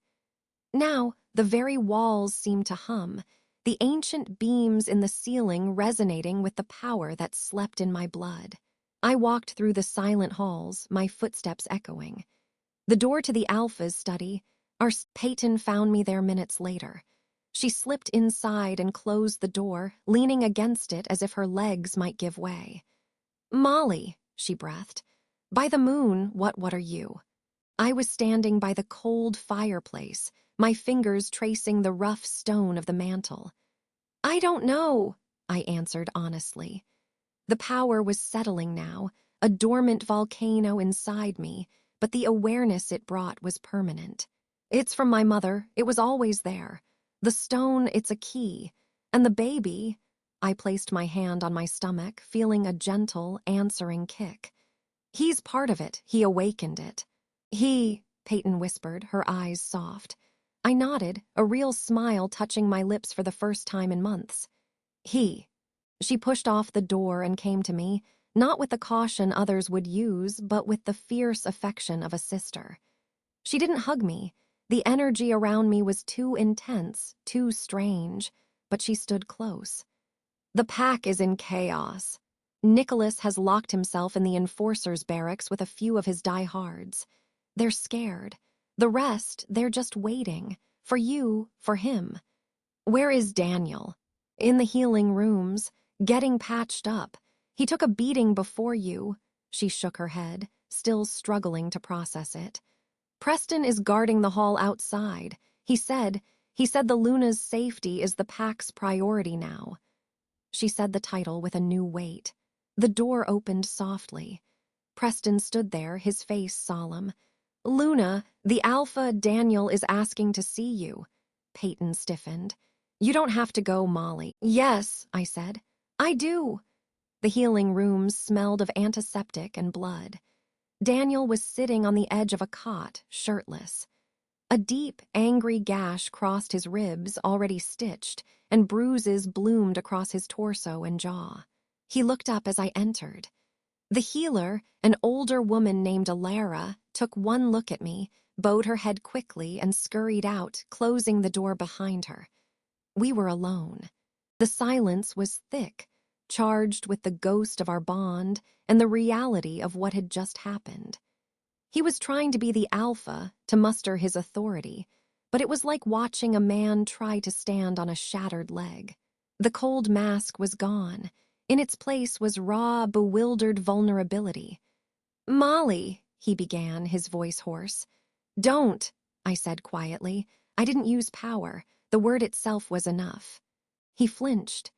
Now, the very walls seemed to hum, the ancient beams in the ceiling resonating with the power that slept in my blood. I walked through the silent halls, my footsteps echoing. The door to the Alpha's study, Peyton found me there minutes later. She slipped inside and closed the door, leaning against it as if her legs might give way. "Molly," she breathed. "By the moon, what are you?" I was standing by the cold fireplace, my fingers tracing the rough stone of the mantel. "I don't know," I answered honestly. The power was settling now, a dormant volcano inside me, but the awareness it brought was permanent. "It's from my mother. It was always there. The stone, it's a key. And the baby," I placed my hand on my stomach, feeling a gentle, answering kick. "He's part of it. He awakened it." Peyton whispered, her eyes soft. I nodded, a real smile touching my lips for the first time in months. She pushed off the door and came to me, not with the caution others would use, but with the fierce affection of a sister. She didn't hug me. The energy around me was too intense, too strange, but she stood close. "The pack is in chaos. Nicholas has locked himself in the enforcer's barracks with a few of his diehards. They're scared. The rest, they're just waiting. For you, for him." "Where is Daniel?" "In the healing rooms, getting patched up. He took a beating before you." She shook her head, still struggling to process it. "Preston is guarding the hall outside. He said the Luna's safety is the pack's priority now." She said the title with a new weight. The door opened softly. Preston stood there, his face solemn. "Luna, the Alpha Daniel is asking to see you." Peyton stiffened. "You don't have to go, Molly." "Yes," I said. "I do." The healing rooms smelled of antiseptic and blood. Daniel was sitting on the edge of a cot, shirtless. A deep, angry gash crossed his ribs, already stitched, and bruises bloomed across his torso and jaw. He looked up as I entered. The healer, an older woman named Alara, took one look at me, bowed her head quickly, and scurried out, closing the door behind her. We were alone. The silence was thick, charged with the ghost of our bond and the reality of what had just happened. He was trying to be the Alpha, to muster his authority, but it was like watching a man try to stand on a shattered leg. The cold mask was gone. In its place was raw, bewildered vulnerability. "Molly," he began, his voice hoarse. "Don't," I said quietly. I didn't use power. The word itself was enough. He flinched.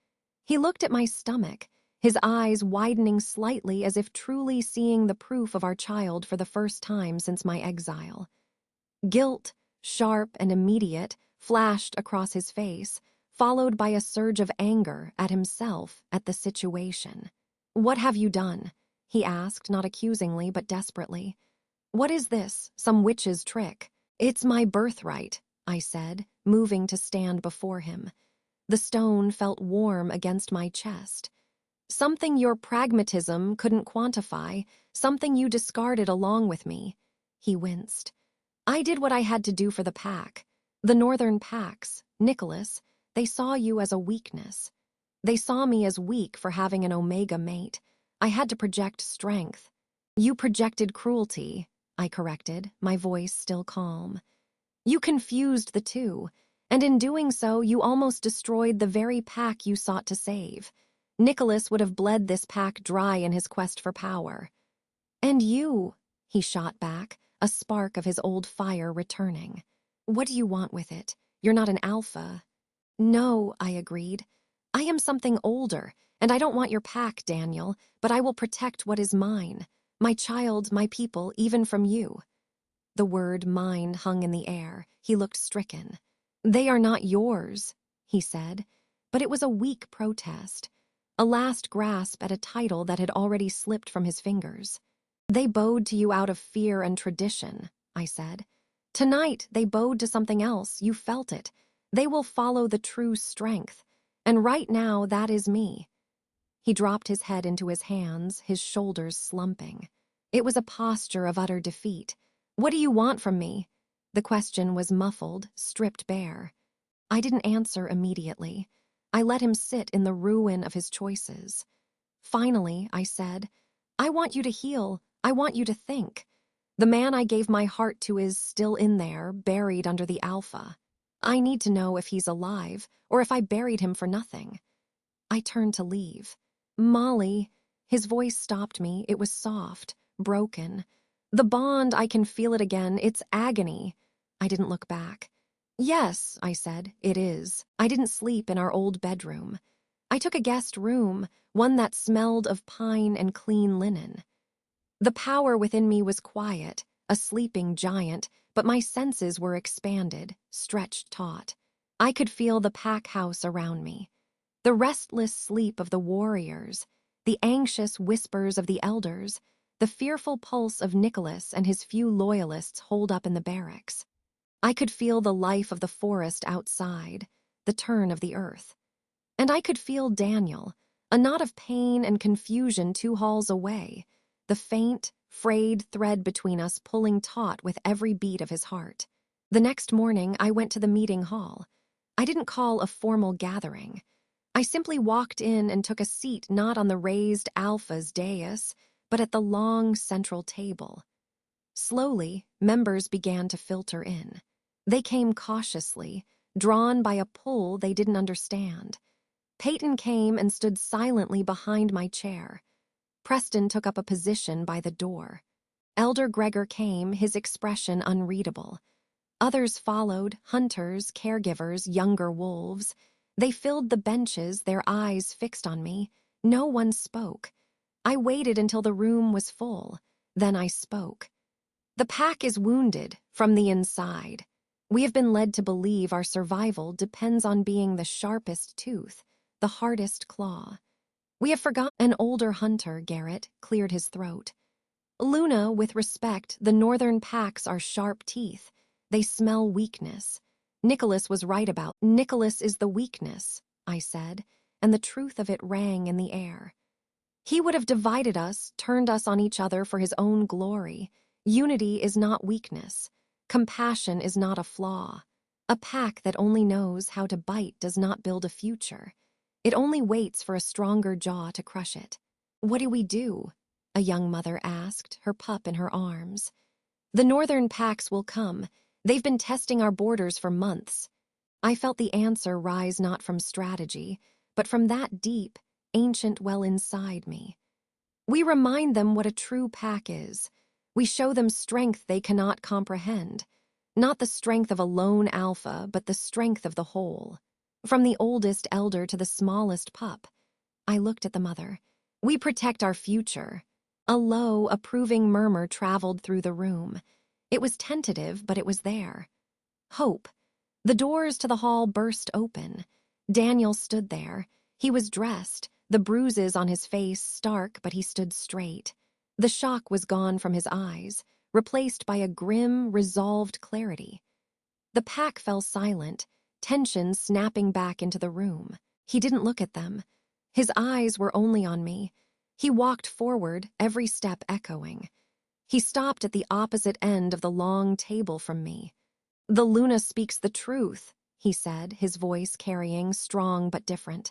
He looked at my stomach, his eyes widening slightly as if truly seeing the proof of our child for the first time since my exile. Guilt, sharp and immediate, flashed across his face, followed by a surge of anger at himself, at the situation. "What have you done?" he asked, not accusingly but desperately. "What is this, some witch's trick?" "It's my birthright," I said, moving to stand before him. The stone felt warm against my chest. "Something your pragmatism couldn't quantify, something you discarded along with me." He winced. "I did what I had to do for the pack. The northern packs, Nicholas, they saw you as a weakness. They saw me as weak for having an omega mate. I had to project strength." "You projected cruelty," I corrected, my voice still calm. "You confused the two, and in doing so, you almost destroyed the very pack you sought to save. Nicholas would have bled this pack dry in his quest for power." "And you," he shot back, a spark of his old fire returning. "What do you want with it? You're not an alpha." "No," I agreed. "I am something older, and I don't want your pack, Daniel, but I will protect what is mine. My child, my people, even from you." The word mine hung in the air. He looked stricken. "They are not yours," he said, but it was a weak protest, a last grasp at a title that had already slipped from his fingers. "They bowed to you out of fear and tradition," I said. "Tonight they bowed to something else. You felt it. They will follow the true strength. And right now, that is me." He dropped his head into his hands, his shoulders slumping. It was a posture of utter defeat. "What do you want from me?" The question was muffled, stripped bare. I didn't answer immediately. I let him sit in the ruin of his choices. Finally, I said, "I want you to heal. I want you to think. The man I gave my heart to is still in there, buried under the alpha. I need to know if he's alive, or if I buried him for nothing." I turned to leave. "Molly," his voice stopped me. It was soft, broken. "The bond, I can feel it again. It's agony." I didn't look back. "Yes," I said, "it is. I didn't sleep in our old bedroom. I took a guest room, one that smelled of pine and clean linen. The power within me was quiet, a sleeping giant, but my senses were expanded, stretched taut. I could feel the pack house around me. The restless sleep of the warriors, the anxious whispers of the elders, the fearful pulse of Nicholas and his few loyalists holed up in the barracks. I could feel the life of the forest outside, the turn of the earth. And I could feel Daniel, a knot of pain and confusion 2 halls away, the faint, frayed thread between us pulling taut with every beat of his heart. The next morning, I went to the meeting hall. I didn't call a formal gathering. I simply walked in and took a seat not on the raised alpha's dais, but at the long central table. Slowly, members began to filter in. They came cautiously, drawn by a pull they didn't understand. Peyton came and stood silently behind my chair. Preston took up a position by the door. Elder Gregor came, his expression unreadable. Others followed, hunters, caregivers, younger wolves. They filled the benches, their eyes fixed on me. No one spoke. I waited until the room was full. Then I spoke. "The pack is wounded from the inside. We have been led to believe our survival depends on being the sharpest tooth, the hardest claw. We have forgotten." An older hunter, Garrett, cleared his throat. "Luna, with respect, the northern packs are sharp teeth. They smell weakness. Nicholas was right about. Nicholas is the weakness," I said, and the truth of it rang in the air. "He would have divided us, turned us on each other for his own glory. Unity is not weakness. Compassion is not a flaw. A pack that only knows how to bite does not build a future. It only waits for a stronger jaw to crush it." "What do we do?" a young mother asked, her pup in her arms. "The northern packs will come. They've been testing our borders for months." I felt the answer rise not from strategy, but from that deep, ancient well inside me. We remind them what a true pack is. We show them strength they cannot comprehend. Not the strength of a lone alpha, but the strength of the whole. From the oldest elder to the smallest pup. I looked at the mother. We protect our future. A low, approving murmur traveled through the room. It was tentative, but it was there. Hope. The doors to the hall burst open. Daniel stood there. He was dressed, the bruises on his face stark, but he stood straight. The shock was gone from his eyes, replaced by a grim, resolved clarity. The pack fell silent, tension snapping back into the room. He didn't look at them. His eyes were only on me. He walked forward, every step echoing. He stopped at the opposite end of the long table from me. "The Luna speaks the truth," he said, his voice carrying, strong but different.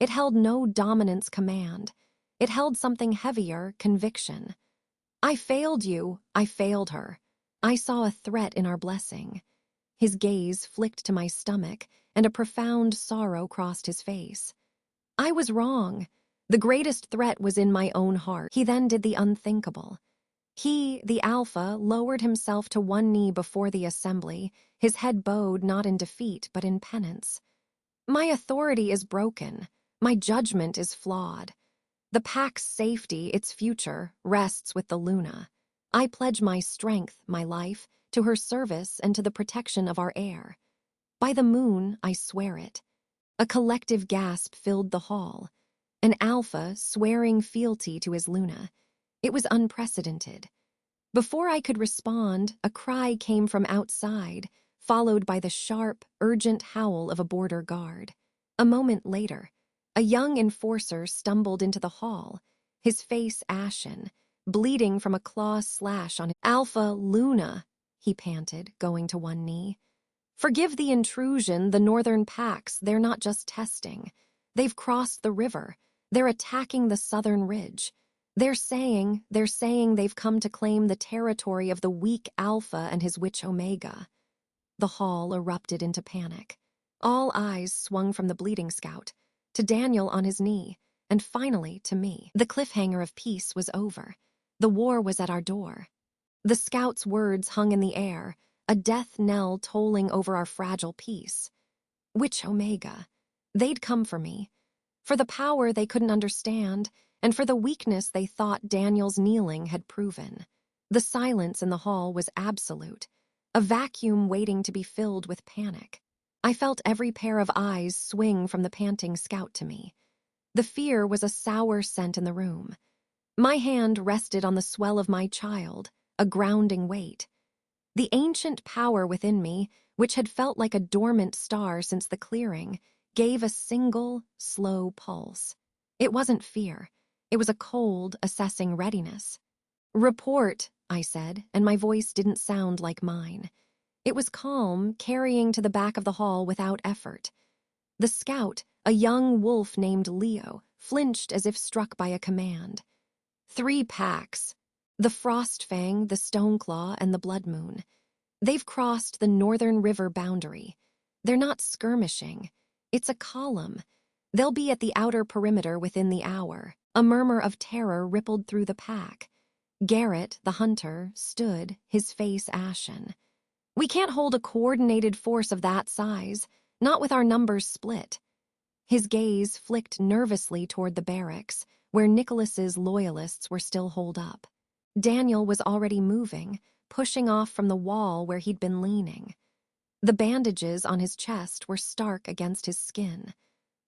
It held no dominance command. It held something heavier, conviction. "I failed you. I failed her. I saw a threat in our blessing." His gaze flicked to my stomach, and a profound sorrow crossed his face. "I was wrong. The greatest threat was in my own heart." He then did the unthinkable. He, the alpha, lowered himself to one knee before the assembly, his head bowed not in defeat but in penance. "My authority is broken. My judgment is flawed. The pack's safety, its future, rests with the Luna. I pledge my strength, my life, to her service and to the protection of our heir. By the moon, I swear it." A collective gasp filled the hall. An alpha swearing fealty to his Luna. It was unprecedented. Before I could respond, a cry came from outside, followed by the sharp, urgent howl of a border guard. A moment later, a young enforcer stumbled into the hall, his face ashen, bleeding from a claw slash on his "Alpha Luna," he panted, going to one knee. "Forgive the intrusion, the northern packs, they're not just testing. They've crossed the river. They're attacking the southern ridge. They're saying they've come to claim the territory of the weak Alpha and his witch Omega." The hall erupted into panic. All eyes swung from the bleeding scout, to Daniel on his knee, and finally to me. The cliffhanger of peace was over. The war was at our door. The scout's words hung in the air, a death knell tolling over our fragile peace. Witch Omega. They'd come for me. For the power they couldn't understand, and for the weakness they thought Daniel's kneeling had proven. The silence in the hall was absolute, a vacuum waiting to be filled with panic. I felt every pair of eyes swing from the panting scout to me. The fear was a sour scent in the room. My hand rested on the swell of my child, a grounding weight. The ancient power within me, which had felt like a dormant star since the clearing, gave a single, slow pulse. It wasn't fear. It was a cold, assessing readiness. "Report," I said, and my voice didn't sound like mine. It was calm, carrying to the back of the hall without effort. The scout, a young wolf named Leo, flinched as if struck by a command. 3 packs. The Frostfang, the Stoneclaw, and the Bloodmoon. They've crossed the northern river boundary. They're not skirmishing. It's a column. They'll be at the outer perimeter within the hour. A murmur of terror rippled through the pack. Garrett, the hunter, stood, his face ashen. "We can't hold a coordinated force of that size, not with our numbers split." His gaze flicked nervously toward the barracks, where Nicholas's loyalists were still holed up. Daniel was already moving, pushing off from the wall where he'd been leaning. The bandages on his chest were stark against his skin.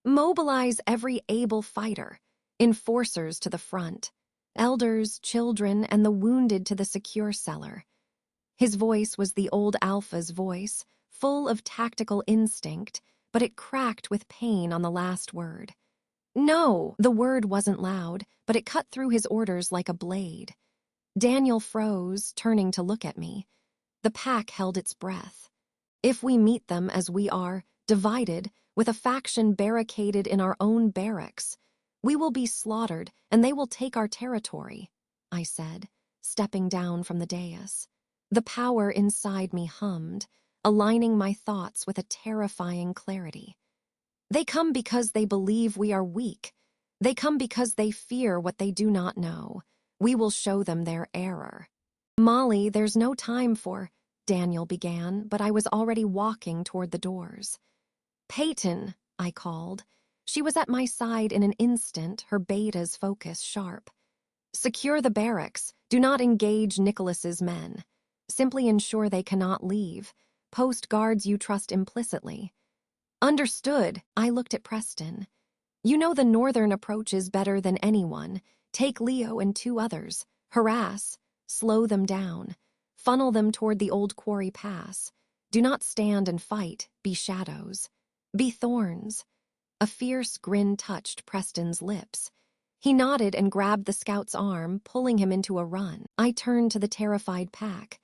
"Mobilize every able fighter, enforcers to the front, elders, children, and the wounded to the secure cellar." His voice was the old Alpha's voice, full of tactical instinct, but it cracked with pain on the last word. "No!" The word wasn't loud, but it cut through his orders like a blade. Daniel froze, turning to look at me. The pack held its breath. "If we meet them as we are, divided, with a faction barricaded in our own barracks, we will be slaughtered and they will take our territory," I said, stepping down from the dais. The power inside me hummed, aligning my thoughts with a terrifying clarity. They come because they believe we are weak. They come because they fear what they do not know. We will show them their error. Molly, there's no time for, Daniel began, but I was already walking toward the doors. Peyton, I called. She was at my side in an instant, her beta's focus sharp. Secure the barracks. Do not engage Nicholas's men. Simply ensure they cannot leave. Post guards you trust implicitly. Understood. I looked at Preston. You know the northern approach is better than anyone. Take Leo and 2 others. Harass. Slow them down. Funnel them toward the old quarry pass. Do not stand and fight. Be shadows. Be thorns. A fierce grin touched Preston's lips. He nodded and grabbed the scout's arm, pulling him into a run. I turned to the terrified pack.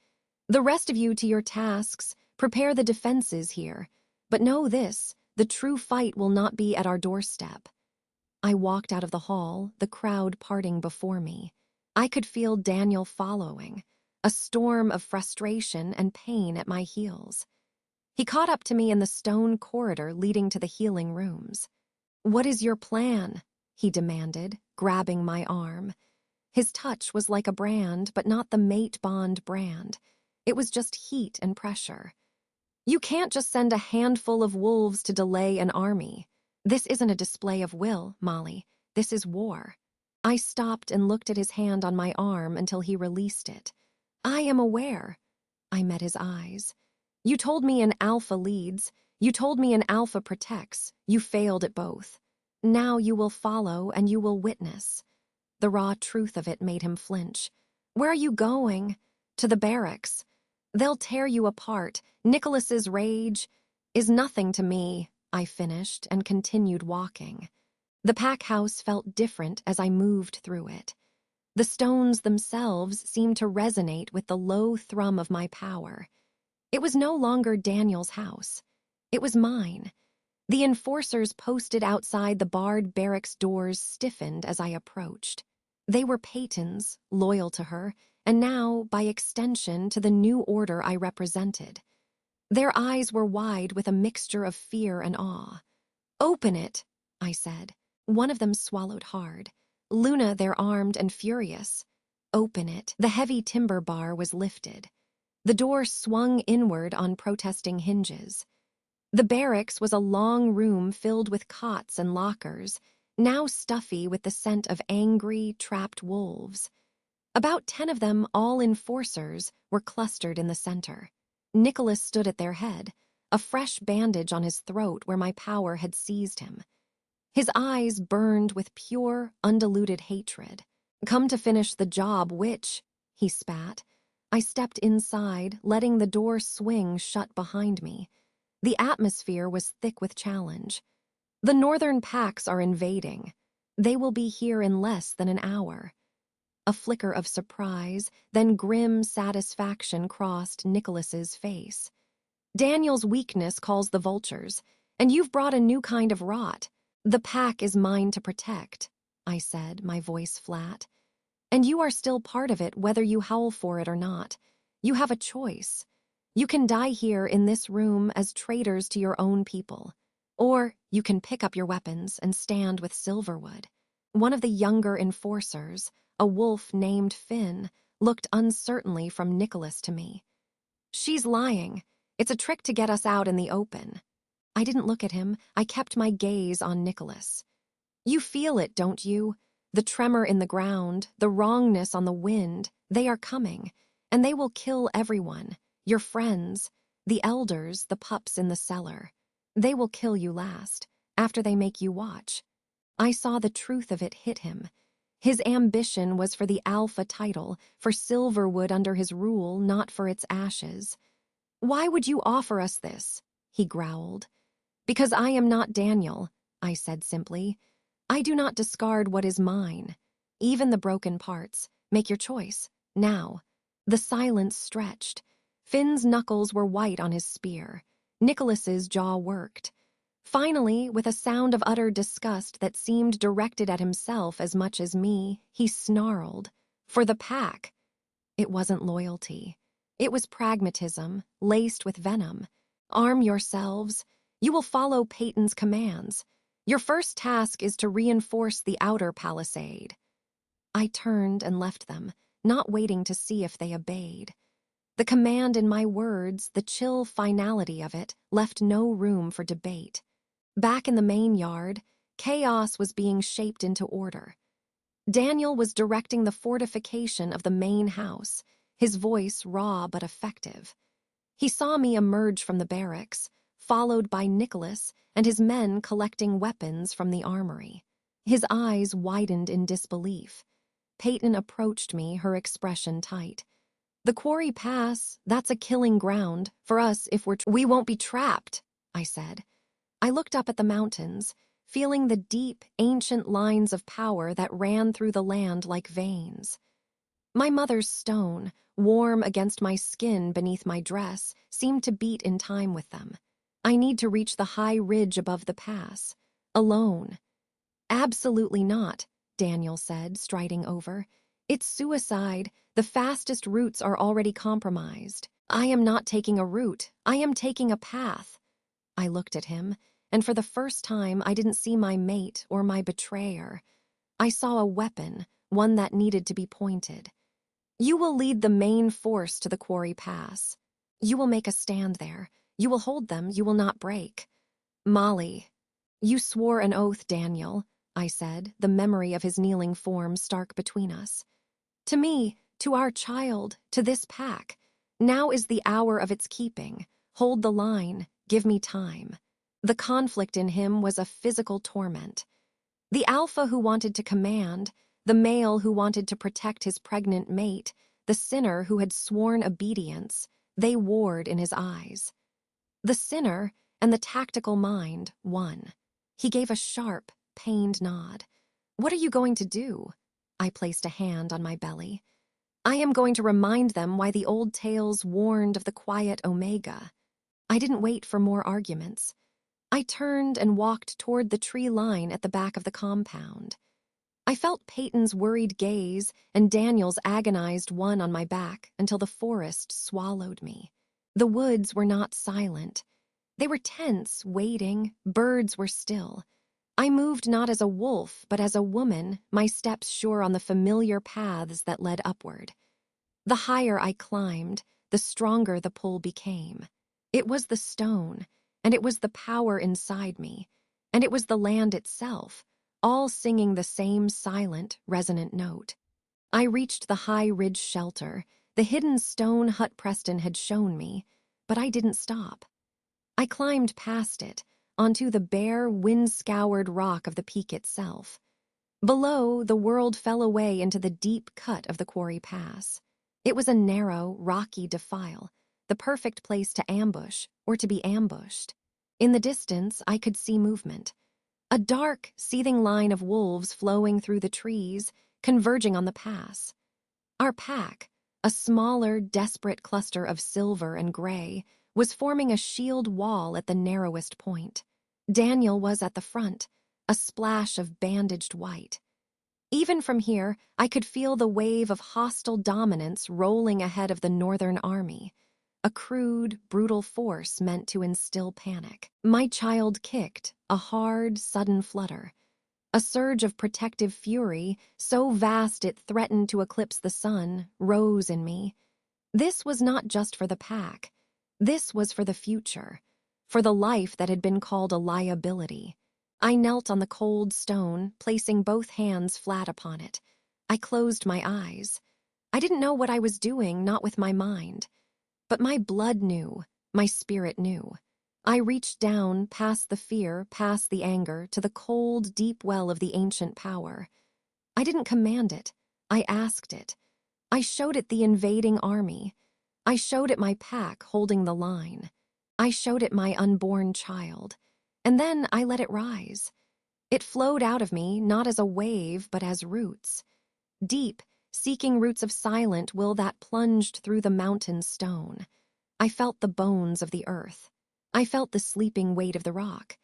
The rest of you to your tasks. Prepare the defenses here. But know this, the true fight will not be at our doorstep. I walked out of the hall, the crowd parting before me. I could feel Daniel following, a storm of frustration and pain at my heels. He caught up to me in the stone corridor leading to the healing rooms. What is your plan? He demanded, grabbing my arm. His touch was like a brand, but not the mate bond brand. It was just heat and pressure. You can't just send a handful of wolves to delay an army. This isn't a display of will, Molly. This is war. I stopped and looked at his hand on my arm until he released it. I am aware. I met his eyes. You told me an alpha leads. You told me an alpha protects. You failed at both. Now you will follow and you will witness. The raw truth of it made him flinch. Where are you going? To the barracks. They'll tear you apart. Nicholas's rage is nothing to me, I finished and continued walking. The pack house felt different as I moved through it. The stones themselves seemed to resonate with the low thrum of my power. It was no longer Daniel's house. It was mine. The enforcers posted outside the barred barracks doors stiffened as I approached. They were Peyton's, loyal to her, and now, by extension, to the new order I represented. Their eyes were wide with a mixture of fear and awe. Open it, I said. One of them swallowed hard. Luna, they're armed and furious. Open it. The heavy timber bar was lifted. The door swung inward on protesting hinges. The barracks was a long room filled with cots and lockers, now stuffy with the scent of angry, trapped wolves. About 10 of them, all enforcers, were clustered in the center. Nicholas stood at their head, a fresh bandage on his throat where my power had seized him. His eyes burned with pure, undiluted hatred. Come to finish the job, witch, he spat. I stepped inside, letting the door swing shut behind me. The atmosphere was thick with challenge. The northern packs are invading. They will be here in less than an hour. A flicker of surprise, then grim satisfaction crossed Nicholas's face. Daniel's weakness calls the vultures, and you've brought a new kind of rot. The pack is mine to protect, I said, my voice flat. And you are still part of it whether you howl for it or not. You have a choice. You can die here in this room as traitors to your own people. Or you can pick up your weapons and stand with Silverwood. One of the younger enforcers, a wolf named Finn, looked uncertainly from Nicholas to me. She's lying. It's a trick to get us out in the open. I didn't look at him. I kept my gaze on Nicholas. You feel it, don't you? The tremor in the ground, the wrongness on the wind. They are coming, and they will kill everyone. Your friends, the elders, the pups in the cellar. They will kill you last, after they make you watch. I saw the truth of it hit him. His ambition was for the alpha title, for Silverwood under his rule, not for its ashes. Why would you offer us this? He growled. Because I am not Daniel, I said simply. I do not discard what is mine. Even the broken parts. Make your choice. Now. The silence stretched. Finn's knuckles were white on his spear. Nicholas's jaw worked. Finally, with a sound of utter disgust that seemed directed at himself as much as me, he snarled. For the pack. It wasn't loyalty. It was pragmatism, laced with venom. Arm yourselves. You will follow Peyton's commands. Your first task is to reinforce the outer palisade." I turned and left them, not waiting to see if they obeyed. The command in my words, the chill finality of it, left no room for debate. Back in the main yard, chaos was being shaped into order. Daniel was directing the fortification of the main house, his voice raw but effective. He saw me emerge from the barracks, followed by Nicholas and his men collecting weapons from the armory. His eyes widened in disbelief. Peyton approached me, her expression tight. "The Quarry Pass, that's a killing ground for us if we won't be trapped," I said. I looked up at the mountains, feeling the deep, ancient lines of power that ran through the land like veins. My mother's stone, warm against my skin beneath my dress, seemed to beat in time with them. I need to reach the high ridge above the pass. Alone. "Absolutely not," Daniel said, striding over. "It's suicide. The fastest routes are already compromised. I am not taking a route. I am taking a path." I looked at him, and for the first time I didn't see my mate or my betrayer. I saw a weapon, one that needed to be pointed. "You will lead the main force to the Quarry Pass. You will make a stand there. You will hold them. You will not break." "Molly." "You swore an oath, Daniel," I said, the memory of his kneeling form stark between us. "To me, to our child, to this pack. Now is the hour of its keeping. Hold the line. Give me time." The conflict in him was a physical torment. The alpha who wanted to command, the male who wanted to protect his pregnant mate, the sinner who had sworn obedience, they warred in his eyes. The sinner and the tactical mind won. He gave a sharp, pained nod. "What are you going to do?" I placed a hand on my belly. "I am going to remind them why the old tales warned of the quiet Omega." I didn't wait for more arguments. I turned and walked toward the tree line at the back of the compound. I felt Peyton's worried gaze and Daniel's agonized one on my back until the forest swallowed me. The woods were not silent. They were tense, waiting. Birds were still. I moved not as a wolf, but as a woman, my steps sure on the familiar paths that led upward. The higher I climbed, the stronger the pull became. It was the stone, and it was the power inside me, and it was the land itself, all singing the same silent, resonant note. I reached the high ridge shelter, the hidden stone hut Preston had shown me, but I didn't stop. I climbed past it, onto the bare, wind-scoured rock of the peak itself. Below, the world fell away into the deep cut of the Quarry Pass. It was a narrow, rocky defile, the perfect place to ambush or to be ambushed. In the distance, I could see movement. A dark, seething line of wolves flowing through the trees, converging on the pass. Our pack, a smaller, desperate cluster of silver and gray, was forming a shield wall at the narrowest point. Daniel was at the front, a splash of bandaged white. Even from here, I could feel the wave of hostile dominance rolling ahead of the Northern Army, a crude, brutal force meant to instill panic. My child kicked, a hard, sudden flutter. A surge of protective fury, so vast it threatened to eclipse the sun, rose in me. This was not just for the pack. This was for the future, for the life that had been called a liability. I knelt on the cold stone, placing both hands flat upon it. I closed my eyes. I didn't know what I was doing, not with my mind. But my blood knew, my spirit knew. I reached down, past the fear, past the anger, to the cold, deep well of the ancient power. I didn't command it. I asked it. I showed it the invading army. I showed it my pack holding the line. I showed it my unborn child. And then I let it rise. It flowed out of me, not as a wave, but as roots. Deep, seeking roots of silent will that plunged through the mountain stone. I felt the bones of the earth. I felt the sleeping weight of the rock.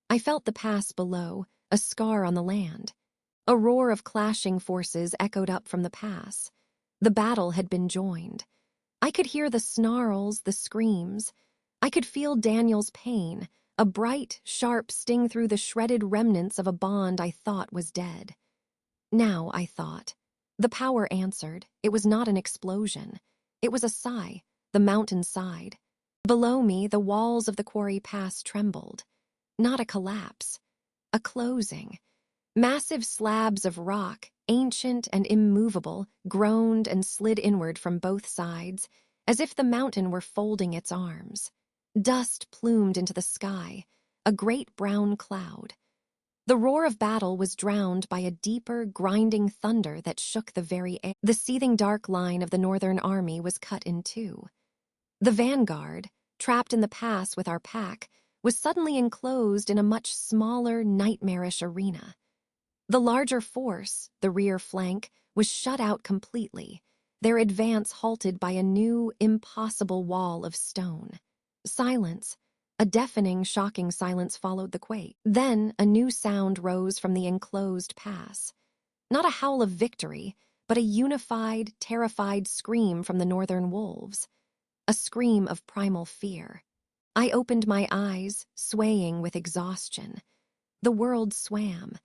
I felt the pass below, a scar on the land. A roar of clashing forces echoed up from the pass. The battle had been joined. I could hear the snarls, the screams. I could feel Daniel's pain, a bright, sharp sting through the shredded remnants of a bond I thought was dead. Now, I thought. The power answered. It was not an explosion. It was a sigh. The mountain sighed. Below me, the walls of the quarry pass trembled. Not a collapse. A closing. Massive slabs of rock, ancient and immovable, groaned and slid inward from both sides, as if the mountain were folding its arms. Dust plumed into the sky, a great brown cloud. The roar of battle was drowned by a deeper, grinding thunder that shook the very air. The seething dark line of the Northern Army was cut in two. The vanguard, trapped in the pass with our pack, was suddenly enclosed in a much smaller, nightmarish arena. The larger force, the rear flank, was shut out completely, their advance halted by a new, impossible wall of stone. Silence. A deafening, shocking silence followed the quake. Then a new sound rose from the enclosed pass. Not a howl of victory, but a unified, terrified scream from the northern wolves. A scream of primal fear. I opened my eyes, swaying with exhaustion. The world swam.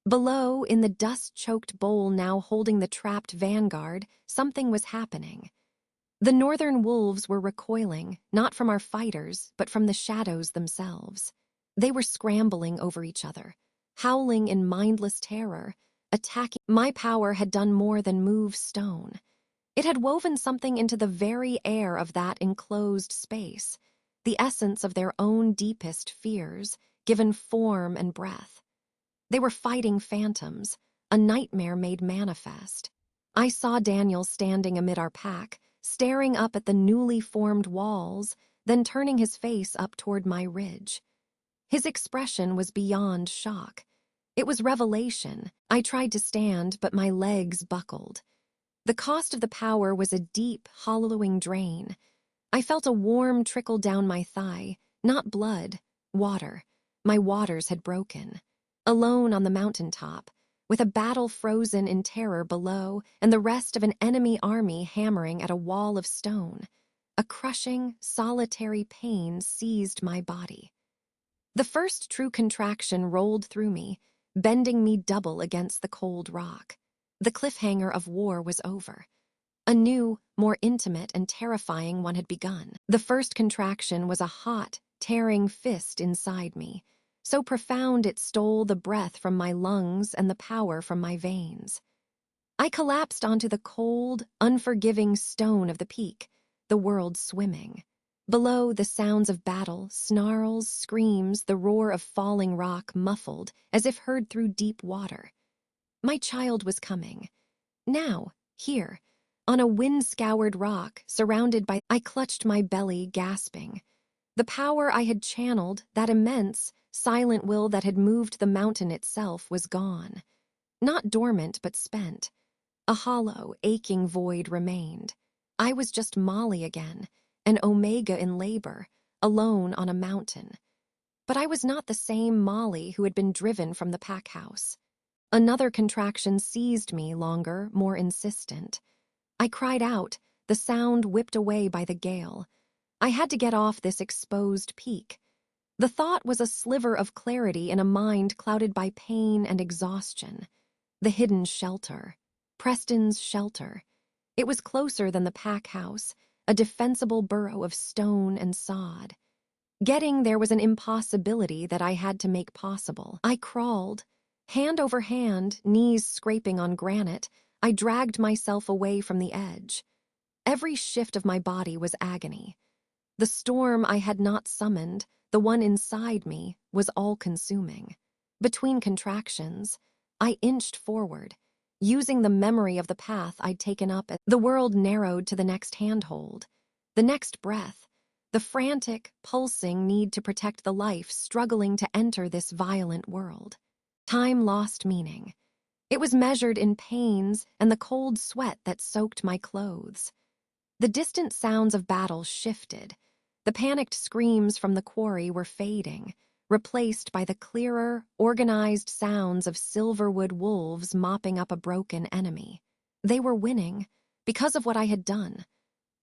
Below, in the dust-choked bowl now holding the trapped vanguard, something was happening. The northern wolves were recoiling, not from our fighters, but from the shadows themselves. They were scrambling over each other, howling in mindless terror, attacking. My power had done more than move stone. It had woven something into the very air of that enclosed space, the essence of their own deepest fears, given form and breath. They were fighting phantoms, a nightmare made manifest. I saw Daniel standing amid our pack, staring up at the newly formed walls, then turning his face up toward my ridge. His expression was beyond shock. It was revelation. I tried to stand, but my legs buckled. The cost of the power was a deep, hollowing drain. I felt a warm trickle down my thigh, not blood, water. My waters had broken. Alone on the mountaintop, with a battle frozen in terror below and the rest of an enemy army hammering at a wall of stone, a crushing, solitary pain seized my body. The first true contraction rolled through me, bending me double against the cold rock. The cliffhanger of war was over. A new, more intimate and terrifying one had begun. The first contraction was a hot, tearing fist inside me, so profound it stole the breath from my lungs and the power from my veins. I collapsed onto the cold, unforgiving stone of the peak, the world swimming. Below, the sounds of battle, snarls, screams, the roar of falling rock muffled, as if heard through deep water. My child was coming. Now, here, on a wind-scoured rock, surrounded by... I clutched my belly, gasping. The power I had channeled, that immense, silent will that had moved the mountain itself, was gone. Not dormant, but spent. A hollow, aching void remained. I was just Molly again, an omega in labor, alone on a mountain. But I was not the same Molly who had been driven from the pack house. Another contraction seized me, longer, more insistent. I cried out, the sound whipped away by the gale. I had to get off this exposed peak. The thought was a sliver of clarity in a mind clouded by pain and exhaustion. The hidden shelter. Preston's shelter. It was closer than the pack house, a defensible burrow of stone and sod. Getting there was an impossibility that I had to make possible. I crawled. Hand over hand, knees scraping on granite, I dragged myself away from the edge. Every shift of my body was agony. The storm I had not summoned, the one inside me, was all-consuming. Between contractions, I inched forward, using the memory of the path I'd taken up. The world narrowed to the next handhold, the next breath, the frantic, pulsing need to protect the life struggling to enter this violent world. Time lost meaning. It was measured in pains and the cold sweat that soaked my clothes. The distant sounds of battle shifted. The panicked screams from the quarry were fading, replaced by the clearer, organized sounds of silverwood wolves mopping up a broken enemy. They were winning, because of what I had done.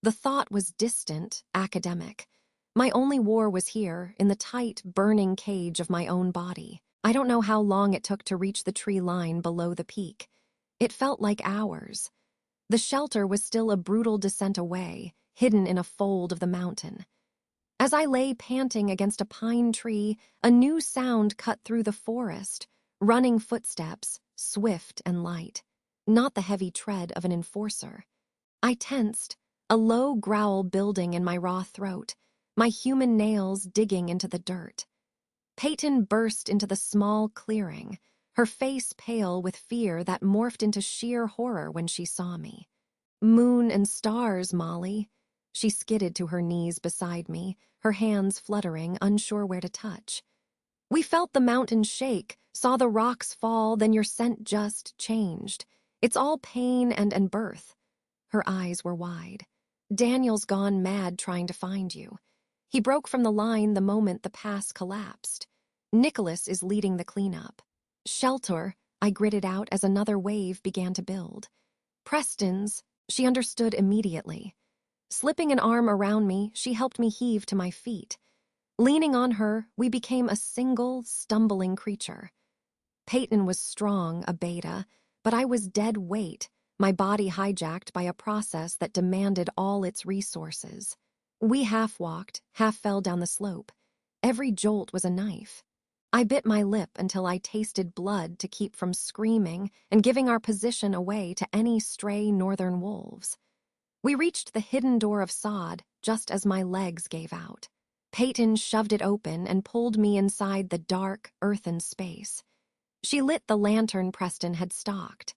The thought was distant, academic, My only war was here, in the tight, burning cage of my own body. I don't know how long it took to reach the tree line below the peak. It felt like hours. The shelter was still a brutal descent away, hidden in a fold of the mountain. As I lay panting against a pine tree, a new sound cut through the forest, running footsteps, swift and light, not the heavy tread of an enforcer. I tensed, a low growl building in my raw throat, my human nails digging into the dirt. Peyton burst into the small clearing, her face pale with fear that morphed into sheer horror when she saw me. "Moon and stars, Molly." She skidded to her knees beside me, her hands fluttering, unsure where to touch. "We felt the mountain shake, saw the rocks fall, then your scent just changed. It's all pain and birth." Her eyes were wide. "Daniel's gone mad trying to find you. He broke from the line the moment the pass collapsed. Nicholas is leading the cleanup." "Shelter," I gritted out as another wave began to build. "Preston's," she understood immediately. Slipping an arm around me, she helped me heave to my feet. Leaning on her, we became a single, stumbling creature. Peyton was strong, a beta, but I was dead weight, my body hijacked by a process that demanded all its resources. We half-walked, half fell down the slope. Every jolt was a knife. I bit my lip until I tasted blood to keep from screaming and giving our position away to any stray northern wolves. We reached the hidden door of sod just as my legs gave out. Peyton shoved it open and pulled me inside the dark, earthen space. She lit the lantern Preston had stocked.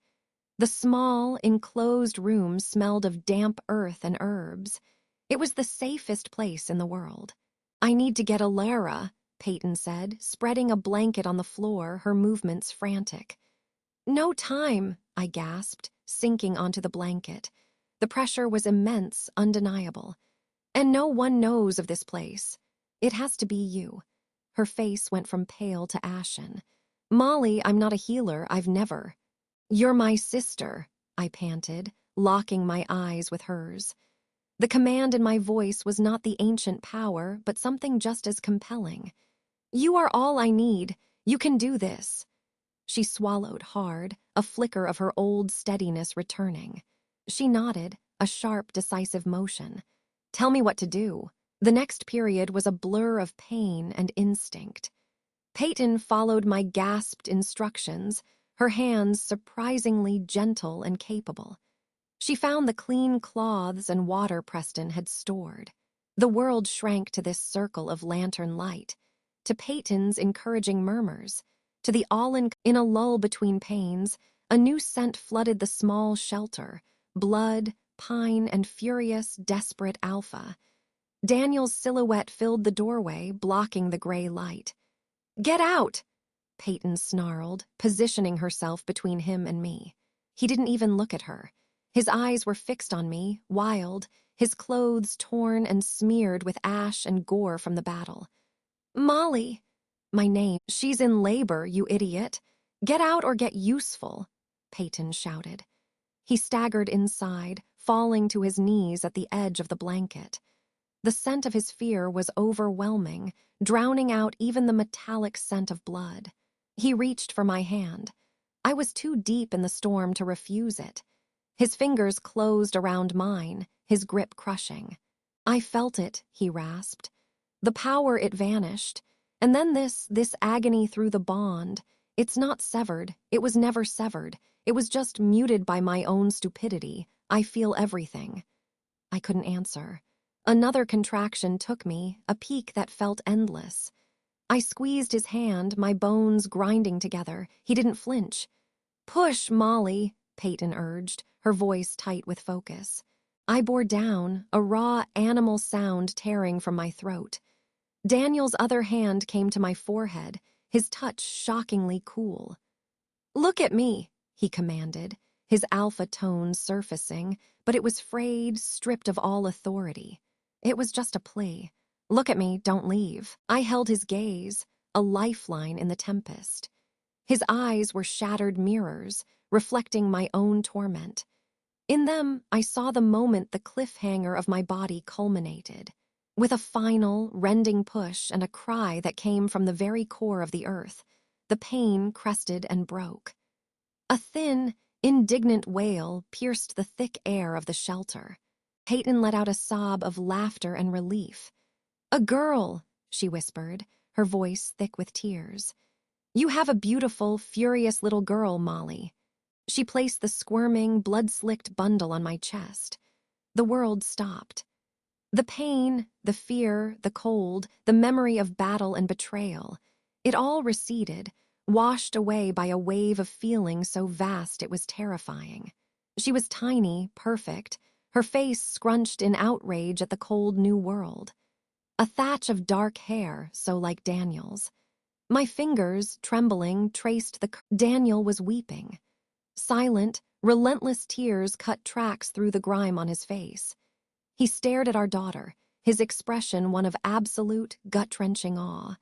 The small, enclosed room smelled of damp earth and herbs. It was the safest place in the world. "I need to get a Lara," Peyton said, spreading a blanket on the floor, her movements frantic. "No time," I gasped, sinking onto the blanket. The pressure was immense, undeniable. "And no one knows of this place. It has to be you." Her face went from pale to ashen. "Molly, I'm not a healer, I've never." "You're my sister," I panted, locking my eyes with hers. The command in my voice was not the ancient power, but something just as compelling. "You are all I need. You can do this." She swallowed hard, a flicker of her old steadiness returning. She nodded, a sharp, decisive motion. "Tell me what to do." The next period was a blur of pain and instinct. Peyton followed my gasped instructions, her hands surprisingly gentle and capable. She found the clean cloths and water Preston had stored. The world shrank to this circle of lantern light, to Peyton's encouraging murmurs, to the in a lull between pains, a new scent flooded the small shelter, blood, pine, and furious, desperate alpha. Daniel's silhouette filled the doorway, blocking the gray light. "Get out!" Peyton snarled, positioning herself between him and me. He didn't even look at her. His eyes were fixed on me, wild, his clothes torn and smeared with ash and gore from the battle. "Molly." My name. "She's in labor, you idiot. Get out or get useful," Peyton shouted. He staggered inside, falling to his knees at the edge of the blanket. The scent of his fear was overwhelming, drowning out even the metallic scent of blood. He reached for my hand. I was too deep in the storm to refuse it. His fingers closed around mine, his grip crushing. "I felt it," he rasped. "The power, it vanished. And then this agony through the bond. It's not severed. It was never severed. It was just muted by my own stupidity. I feel everything." I couldn't answer. Another contraction took me, a peak that felt endless. I squeezed his hand, my bones grinding together. He didn't flinch. "Push, Molly," Peyton urged, her voice tight with focus. I bore down, a raw animal sound tearing from my throat. Daniel's other hand came to my forehead, his touch shockingly cool. "Look at me," he commanded, his alpha tone surfacing, but it was frayed, stripped of all authority. It was just a plea. "Look at me, don't leave." I held his gaze, a lifeline in the tempest. His eyes were shattered mirrors, reflecting my own torment. In them, I saw the moment the cliffhanger of my body culminated. With a final, rending push and a cry that came from the very core of the earth, the pain crested and broke. A thin, indignant wail pierced the thick air of the shelter. Peyton let out a sob of laughter and relief. "A girl," she whispered, her voice thick with tears. "You have a beautiful, furious little girl, Molly." She placed the squirming, blood-slicked bundle on my chest. The world stopped. The pain, the fear, the cold, the memory of battle and betrayal, it all receded, washed away by a wave of feeling so vast it was terrifying. She was tiny, perfect, her face scrunched in outrage at the cold new world. A thatch of dark hair, so like Daniel's. My fingers, trembling, traced the... Daniel was weeping. Silent, relentless tears cut tracks through the grime on his face. He stared at our daughter, his expression one of absolute, gut-wrenching awe.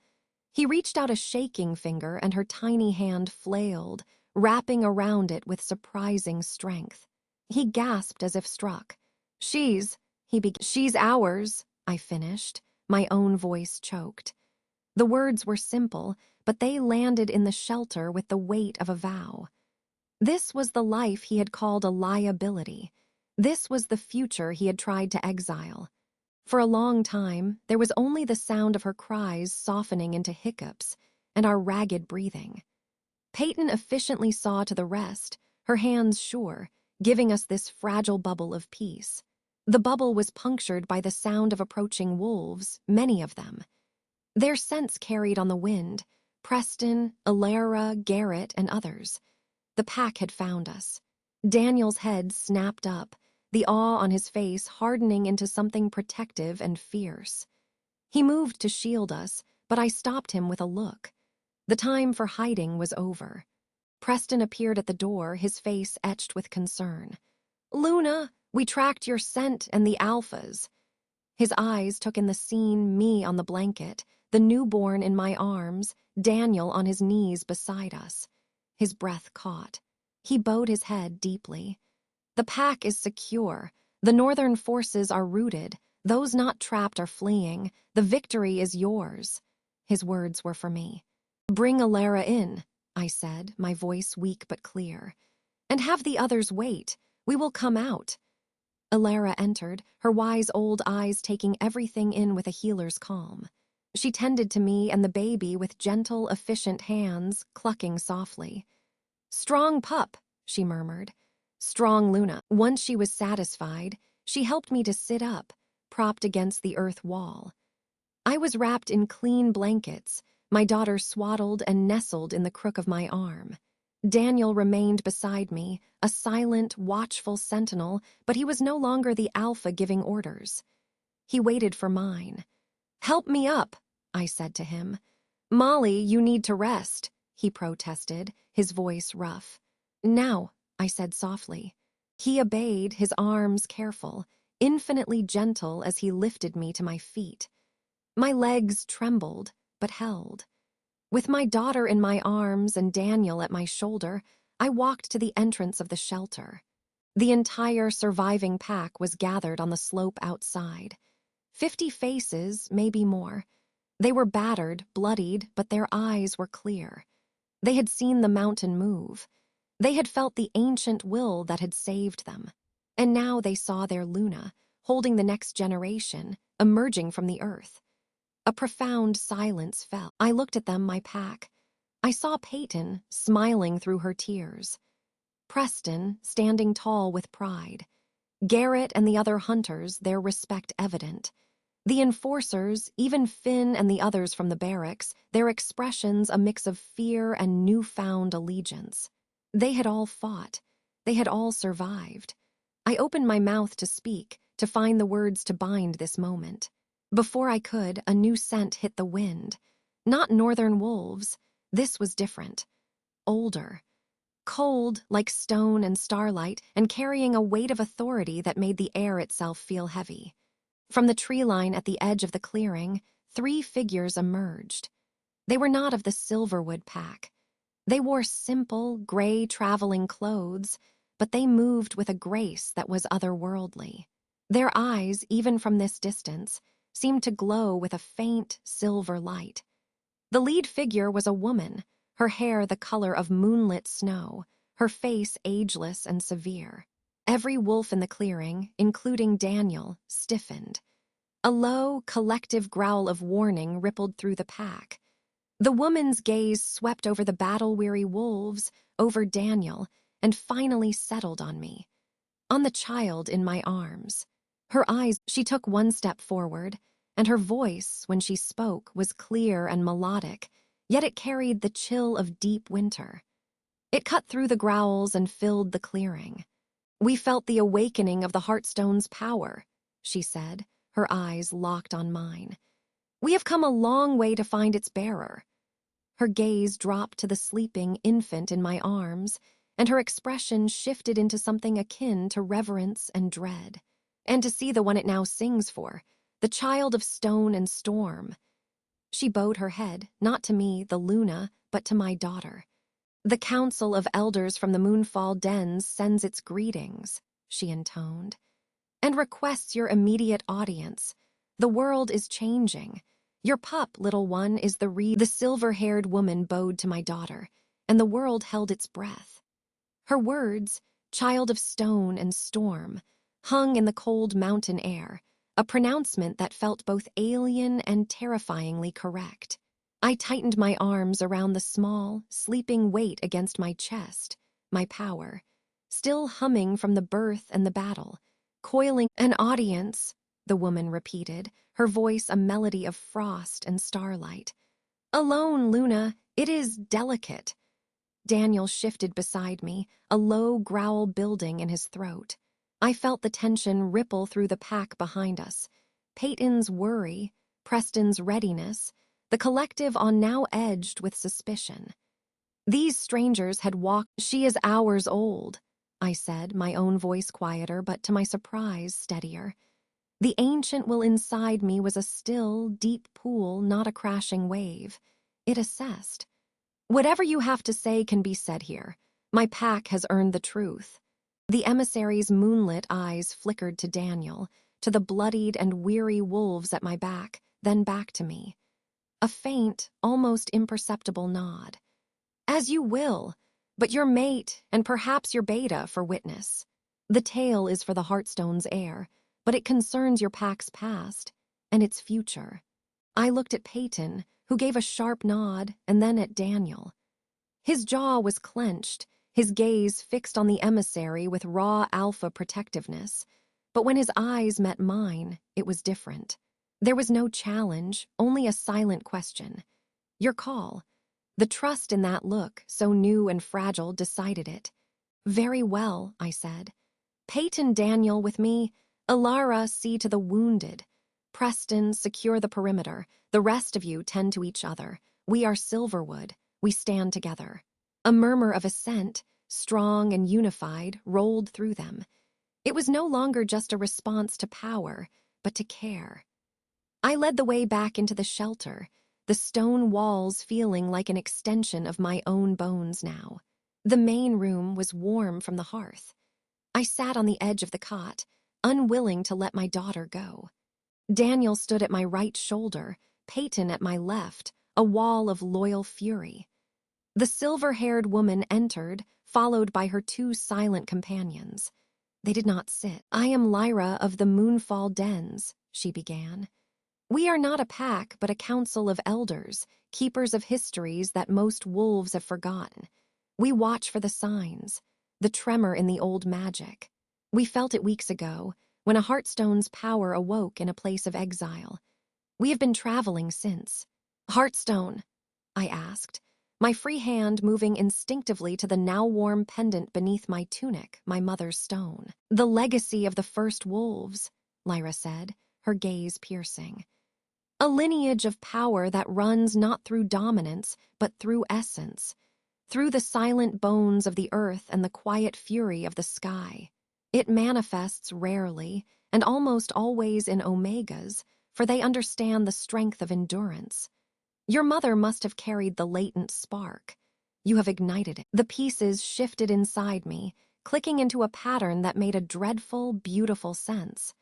He reached out a shaking finger and her tiny hand flailed, wrapping around it with surprising strength. He gasped as if struck. "She's," "She's ours," I finished, my own voice choked. The words were simple, but they landed in the shelter with the weight of a vow. This was the life he had called a liability. This was the future he had tried to exile. For a long time, there was only the sound of her cries softening into hiccups and our ragged breathing. Peyton efficiently saw to the rest, her hands sure, giving us this fragile bubble of peace. The bubble was punctured by the sound of approaching wolves, many of them. Their scents carried on the wind, Preston, Alara, Garrett, and others. The pack had found us. Daniel's head snapped up, the awe on his face hardening into something protective and fierce. He moved to shield us, but I stopped him with a look. The time for hiding was over. Preston appeared at the door, his face etched with concern. "Luna, we tracked your scent and the alphas." His eyes took in the scene, me on the blanket, the newborn in my arms, Daniel on his knees beside us. His breath caught. He bowed his head deeply. "The pack is secure. The northern forces are routed. Those not trapped are fleeing. The victory is yours." His words were for me. "Bring Alara in," I said, my voice weak but clear. "And have the others wait. We will come out." Alara entered, her wise old eyes taking everything in with a healer's calm. She tended to me and the baby with gentle, efficient hands, clucking softly. "Strong pup," she murmured. "Strong Luna." Once she was satisfied, she helped me to sit up, propped against the earth wall. I was wrapped in clean blankets, my daughter swaddled and nestled in the crook of my arm. Daniel remained beside me, a silent, watchful sentinel, but he was no longer the alpha giving orders. He waited for mine. "Help me up," I said to him. "Molly, you need to rest," he protested, his voice rough. "Now," I said softly. He obeyed, his arms careful, infinitely gentle as he lifted me to my feet. My legs trembled, but held. With my daughter in my arms and Daniel at my shoulder, I walked to the entrance of the shelter. The entire surviving pack was gathered on the slope outside. 50 faces, maybe more. They were battered, bloodied, but their eyes were clear. They had seen the mountain move. They had felt the ancient will that had saved them. And now they saw their Luna, holding the next generation, emerging from the earth. A profound silence fell. I looked at them, my pack. I saw Peyton, smiling through her tears. Preston, standing tall with pride. Garrett and the other hunters, their respect evident. The enforcers, even Finn and the others from the barracks, their expressions a mix of fear and newfound allegiance. They had all fought. They had all survived. I opened my mouth to speak, to find the words to bind this moment. Before I could, a new scent hit the wind. Not northern wolves. This was different. Older. Cold, like stone and starlight, and carrying a weight of authority that made the air itself feel heavy. From the tree line at the edge of the clearing, 3 figures emerged. They were not of the Silverwood pack. They wore simple, gray traveling clothes, but they moved with a grace that was otherworldly. Their eyes, even from this distance, seemed to glow with a faint, silver light. The lead figure was a woman, her hair the color of moonlit snow, her face ageless and severe. Every wolf in the clearing, including Daniel, stiffened. A low, collective growl of warning rippled through the pack. The woman's gaze swept over the battle-weary wolves, over Daniel, and finally settled on me. On the child in my arms. Her eyes, she took one step forward, and her voice, when she spoke, was clear and melodic, yet it carried the chill of deep winter. It cut through the growls and filled the clearing. "We felt the awakening of the Heartstone's power," she said, her eyes locked on mine. "We have come a long way to find its bearer." Her gaze dropped to the sleeping infant in my arms, and her expression shifted into something akin to reverence and dread. "And to see the one it now sings for, the child of stone and storm." She bowed her head, not to me, the Luna, but to my daughter. "The council of elders from the Moonfall dens sends its greetings," she intoned, "and requests your immediate audience. The world is changing. Your pup, little one, is the silver-haired woman bowed to my daughter, and the world held its breath. Her words, child of stone and storm, hung in the cold mountain air, a pronouncement that felt both alien and terrifyingly correct. I tightened my arms around the small, sleeping weight against my chest, my power, still humming from the birth and the battle, coiling. "An audience," the woman repeated, her voice a melody of frost and starlight. "Alone, Luna, it is delicate." Daniel shifted beside me, a low growl building in his throat. I felt the tension ripple through the pack behind us. Peyton's worry, Preston's readiness, the collective on now edged with suspicion. These strangers had walked. "She is hours old," I said, my own voice quieter, but to my surprise steadier. The ancient will inside me was a still, deep pool, not a crashing wave. It assessed. "Whatever you have to say can be said here. My pack has earned the truth." The emissary's moonlit eyes flickered to Daniel, to the bloodied and weary wolves at my back, then back to me. A faint, almost imperceptible nod. "As you will, but your mate, and perhaps your beta, for witness. The tale is for the Heartstone's heir, but it concerns your pack's past, and its future." I looked at Peyton, who gave a sharp nod, and then at Daniel. His jaw was clenched, his gaze fixed on the emissary with raw alpha protectiveness. But when his eyes met mine, it was different. There was no challenge, only a silent question. "Your call." The trust in that look, so new and fragile, decided it. "Very well," I said. "Peyton, Daniel with me. Ilara, see to the wounded. Preston, secure the perimeter. The rest of you tend to each other. We are Silverwood. We stand together." A murmur of assent, strong and unified, rolled through them. It was no longer just a response to power, but to care. I led the way back into the shelter, the stone walls feeling like an extension of my own bones now. The main room was warm from the hearth. I sat on the edge of the cot, unwilling to let my daughter go. Daniel stood at my right shoulder, Peyton at my left, a wall of loyal fury. The silver-haired woman entered, followed by her two silent companions. They did not sit. "I am Lyra of the Moonfall dens," she began. "We are not a pack, but a council of elders, keepers of histories that most wolves have forgotten. We watch for the signs, the tremor in the old magic. We felt it weeks ago, when a Heartstone's power awoke in a place of exile. We have been traveling since." "Heartstone?" I asked, my free hand moving instinctively to the now-warm pendant beneath my tunic, my mother's stone. "The legacy of the first wolves," Lyra said, her gaze piercing. "A lineage of power that runs not through dominance, but through essence, through the silent bones of the earth and the quiet fury of the sky. It manifests rarely, and almost always in omegas, for they understand the strength of endurance. Your mother must have carried the latent spark. You have ignited it." The pieces shifted inside me, clicking into a pattern that made a dreadful, beautiful sense.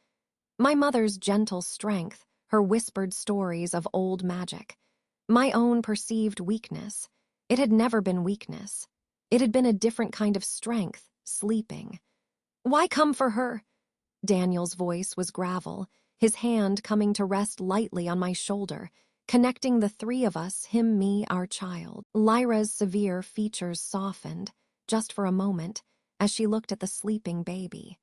My mother's gentle strength, her whispered stories of old magic. My own perceived weakness. It had never been weakness. It had been a different kind of strength, sleeping. "Why come for her?" Daniel's voice was gravel, his hand coming to rest lightly on my shoulder, connecting the three of us, him, me, our child. Lyra's severe features softened, just for a moment, as she looked at the sleeping baby.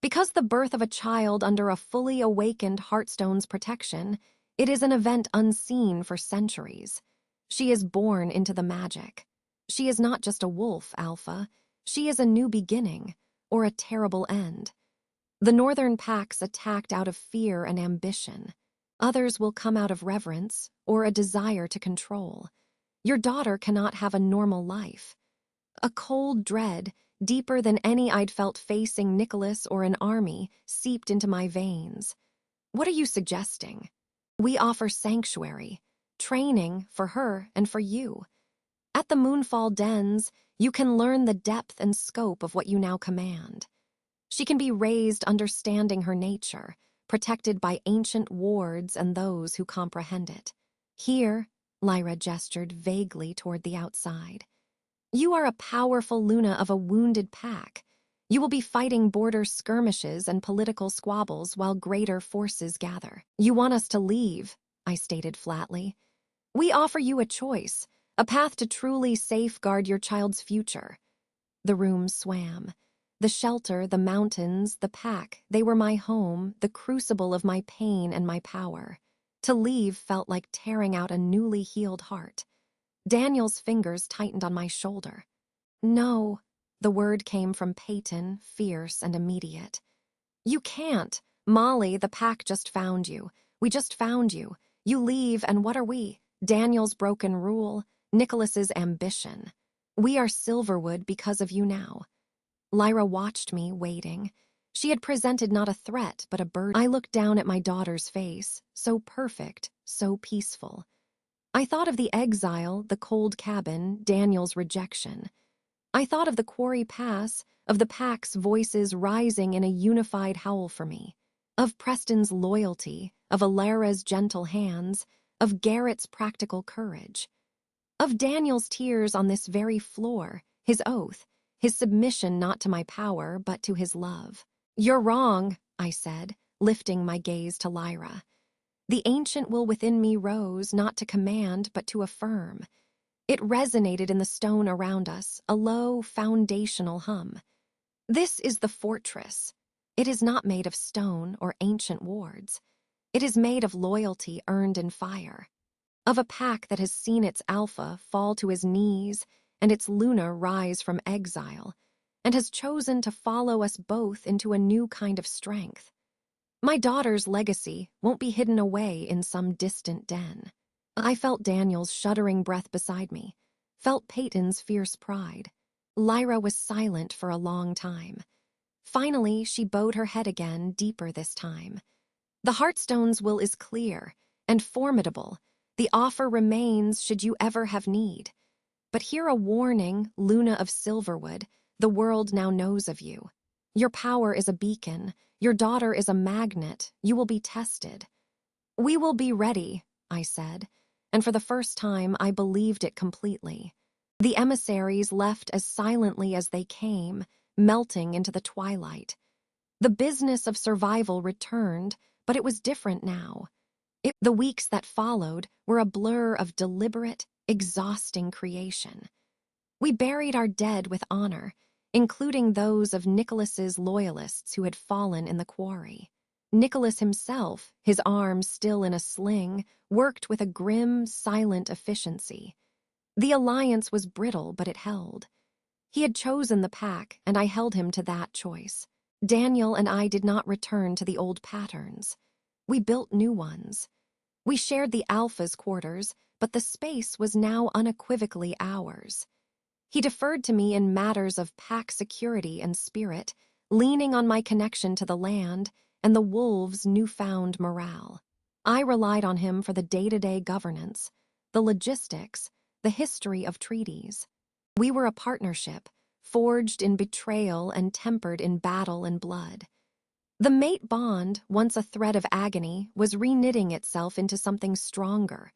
"Because the birth of a child under a fully awakened Heartstone's protection, it is an event unseen for centuries. She is born into the magic. She is not just a wolf, Alpha. She is a new beginning, or a terrible end. The northern packs attacked out of fear and ambition. Others will come out of reverence or a desire to control. Your daughter cannot have a normal life." A cold dread, deeper than any I'd felt facing Nicholas or an army, seeped into my veins. "What are you suggesting?" "We offer sanctuary, training for her and for you. At the Moonfall Dens, you can learn the depth and scope of what you now command. She can be raised understanding her nature, protected by ancient wards and those who comprehend it. Here," Lyra gestured vaguely toward the outside, "you are a powerful Luna of a wounded pack. You will be fighting border skirmishes and political squabbles while greater forces gather." "You want us to leave," I stated flatly. "We offer you a choice, a path to truly safeguard your child's future." The room swam. The shelter, the mountains, the pack, they were my home, the crucible of my pain and my power. To leave felt like tearing out a newly healed heart. Daniel's fingers tightened on my shoulder. "No," the word came from Peyton, fierce and immediate. "You can't. Molly, the pack just found you. We just found you. You leave, and what are we? Daniel's broken rule, Nicholas's ambition. We are Silverwood because of you now." Lyra watched me, waiting. She had presented not a threat, but a burden. I looked down at my daughter's face, so perfect, so peaceful. I thought of the exile, the cold cabin, Daniel's rejection. I thought of the Quarry Pass, of the pack's voices rising in a unified howl for me, of Preston's loyalty, of Alara's gentle hands, of Garrett's practical courage, of Daniel's tears on this very floor, his oath, his submission not to my power, but to his love. "You're wrong," I said, lifting my gaze to Lyra. The ancient will within me rose, not to command, but to affirm. It resonated in the stone around us, a low, foundational hum. "This is the fortress. It is not made of stone or ancient wards. It is made of loyalty earned in fire, of a pack that has seen its alpha fall to his knees and its Luna rise from exile, and has chosen to follow us both into a new kind of strength. My daughter's legacy won't be hidden away in some distant den." I felt Daniel's shuddering breath beside me, felt Peyton's fierce pride. Lyra was silent for a long time. Finally, she bowed her head again, deeper this time. "The Heartstone's will is clear and formidable. The offer remains should you ever have need. But hear a warning, Luna of Silverwood, the world now knows of you. Your power is a beacon, your daughter is a magnet, you will be tested." "We will be ready," I said, and for the first time I believed it completely. The emissaries left as silently as they came, melting into the twilight. The business of survival returned, but it was different now. The weeks that followed were a blur of deliberate, exhausting creation. We buried our dead with honor, including those of Nicholas's loyalists who had fallen in the quarry. Nicholas himself, his arms still in a sling, worked with a grim, silent efficiency. The alliance was brittle, but it held. He had chosen the pack, and I held him to that choice. Daniel and I did not return to the old patterns. We built new ones. We shared the Alpha's quarters, but the space was now unequivocally ours. He deferred to me in matters of pack security and spirit, leaning on my connection to the land and the wolves' newfound morale. I relied on him for the day-to-day governance, the logistics, the history of treaties. We were a partnership, forged in betrayal and tempered in battle and blood. The mate bond, once a thread of agony, was reknitting itself into something stronger,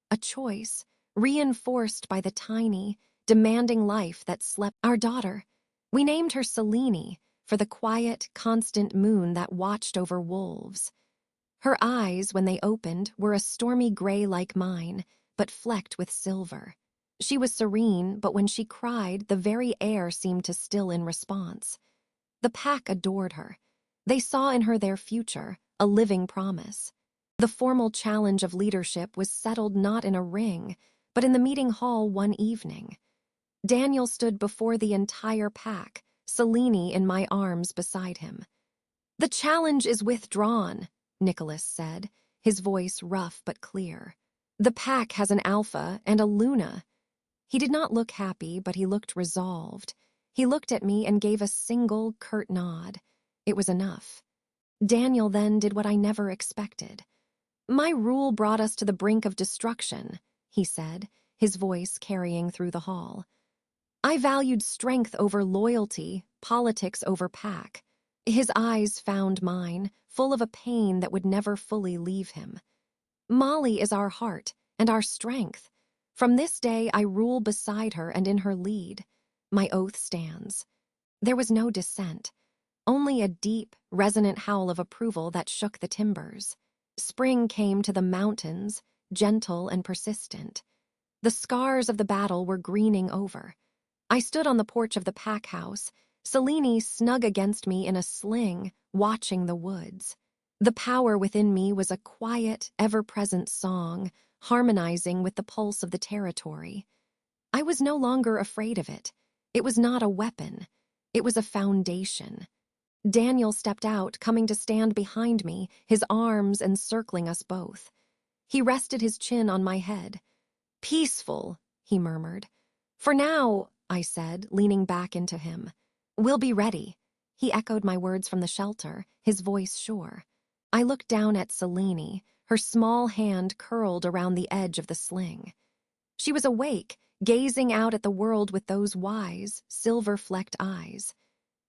a choice, reinforced by the tiny, demanding life that slept. Our daughter. We named her Selene, for the quiet, constant moon that watched over wolves. Her eyes, when they opened, were a stormy gray like mine, but flecked with silver. She was serene, but when she cried, the very air seemed to still in response. The pack adored her. They saw in her their future, a living promise. The formal challenge of leadership was settled not in a ring, but in the meeting hall one evening. Daniel stood before the entire pack, Selene in my arms beside him. "The challenge is withdrawn," Nicholas said, his voice rough but clear. "The pack has an alpha and a Luna." He did not look happy, but he looked resolved. He looked at me and gave a single, curt nod. It was enough. Daniel then did what I never expected. "My rule brought us to the brink of destruction," he said, his voice carrying through the hall. "I valued strength over loyalty, politics over pack." His eyes found mine, full of a pain that would never fully leave him. "Molly is our heart and our strength. From this day I rule beside her and in her lead. My oath stands." There was no dissent, only a deep, resonant howl of approval that shook the timbers. Spring came to the mountains, gentle and persistent. The scars of the battle were greening over. I stood on the porch of the pack house, Selene snug against me in a sling, watching the woods. The power within me was a quiet, ever-present song, harmonizing with the pulse of the territory. I was no longer afraid of it. It was not a weapon. It was a foundation. Daniel stepped out, coming to stand behind me, his arms encircling us both. He rested his chin on my head. "Peaceful," he murmured. "For now," I said, leaning back into him. "We'll be ready." He echoed my words from the shelter, his voice sure. I looked down at Selene, her small hand curled around the edge of the sling. She was awake, gazing out at the world with those wise, silver-flecked eyes.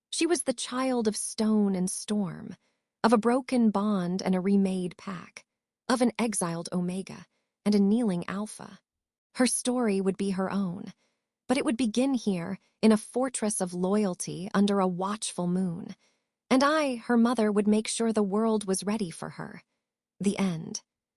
She was the child of stone and storm, of a broken bond and a remade pack, of an exiled Omega and a kneeling Alpha. Her story would be her own, but it would begin here, in a fortress of loyalty under a watchful moon. And I, her mother, would make sure the world was ready for her. The end.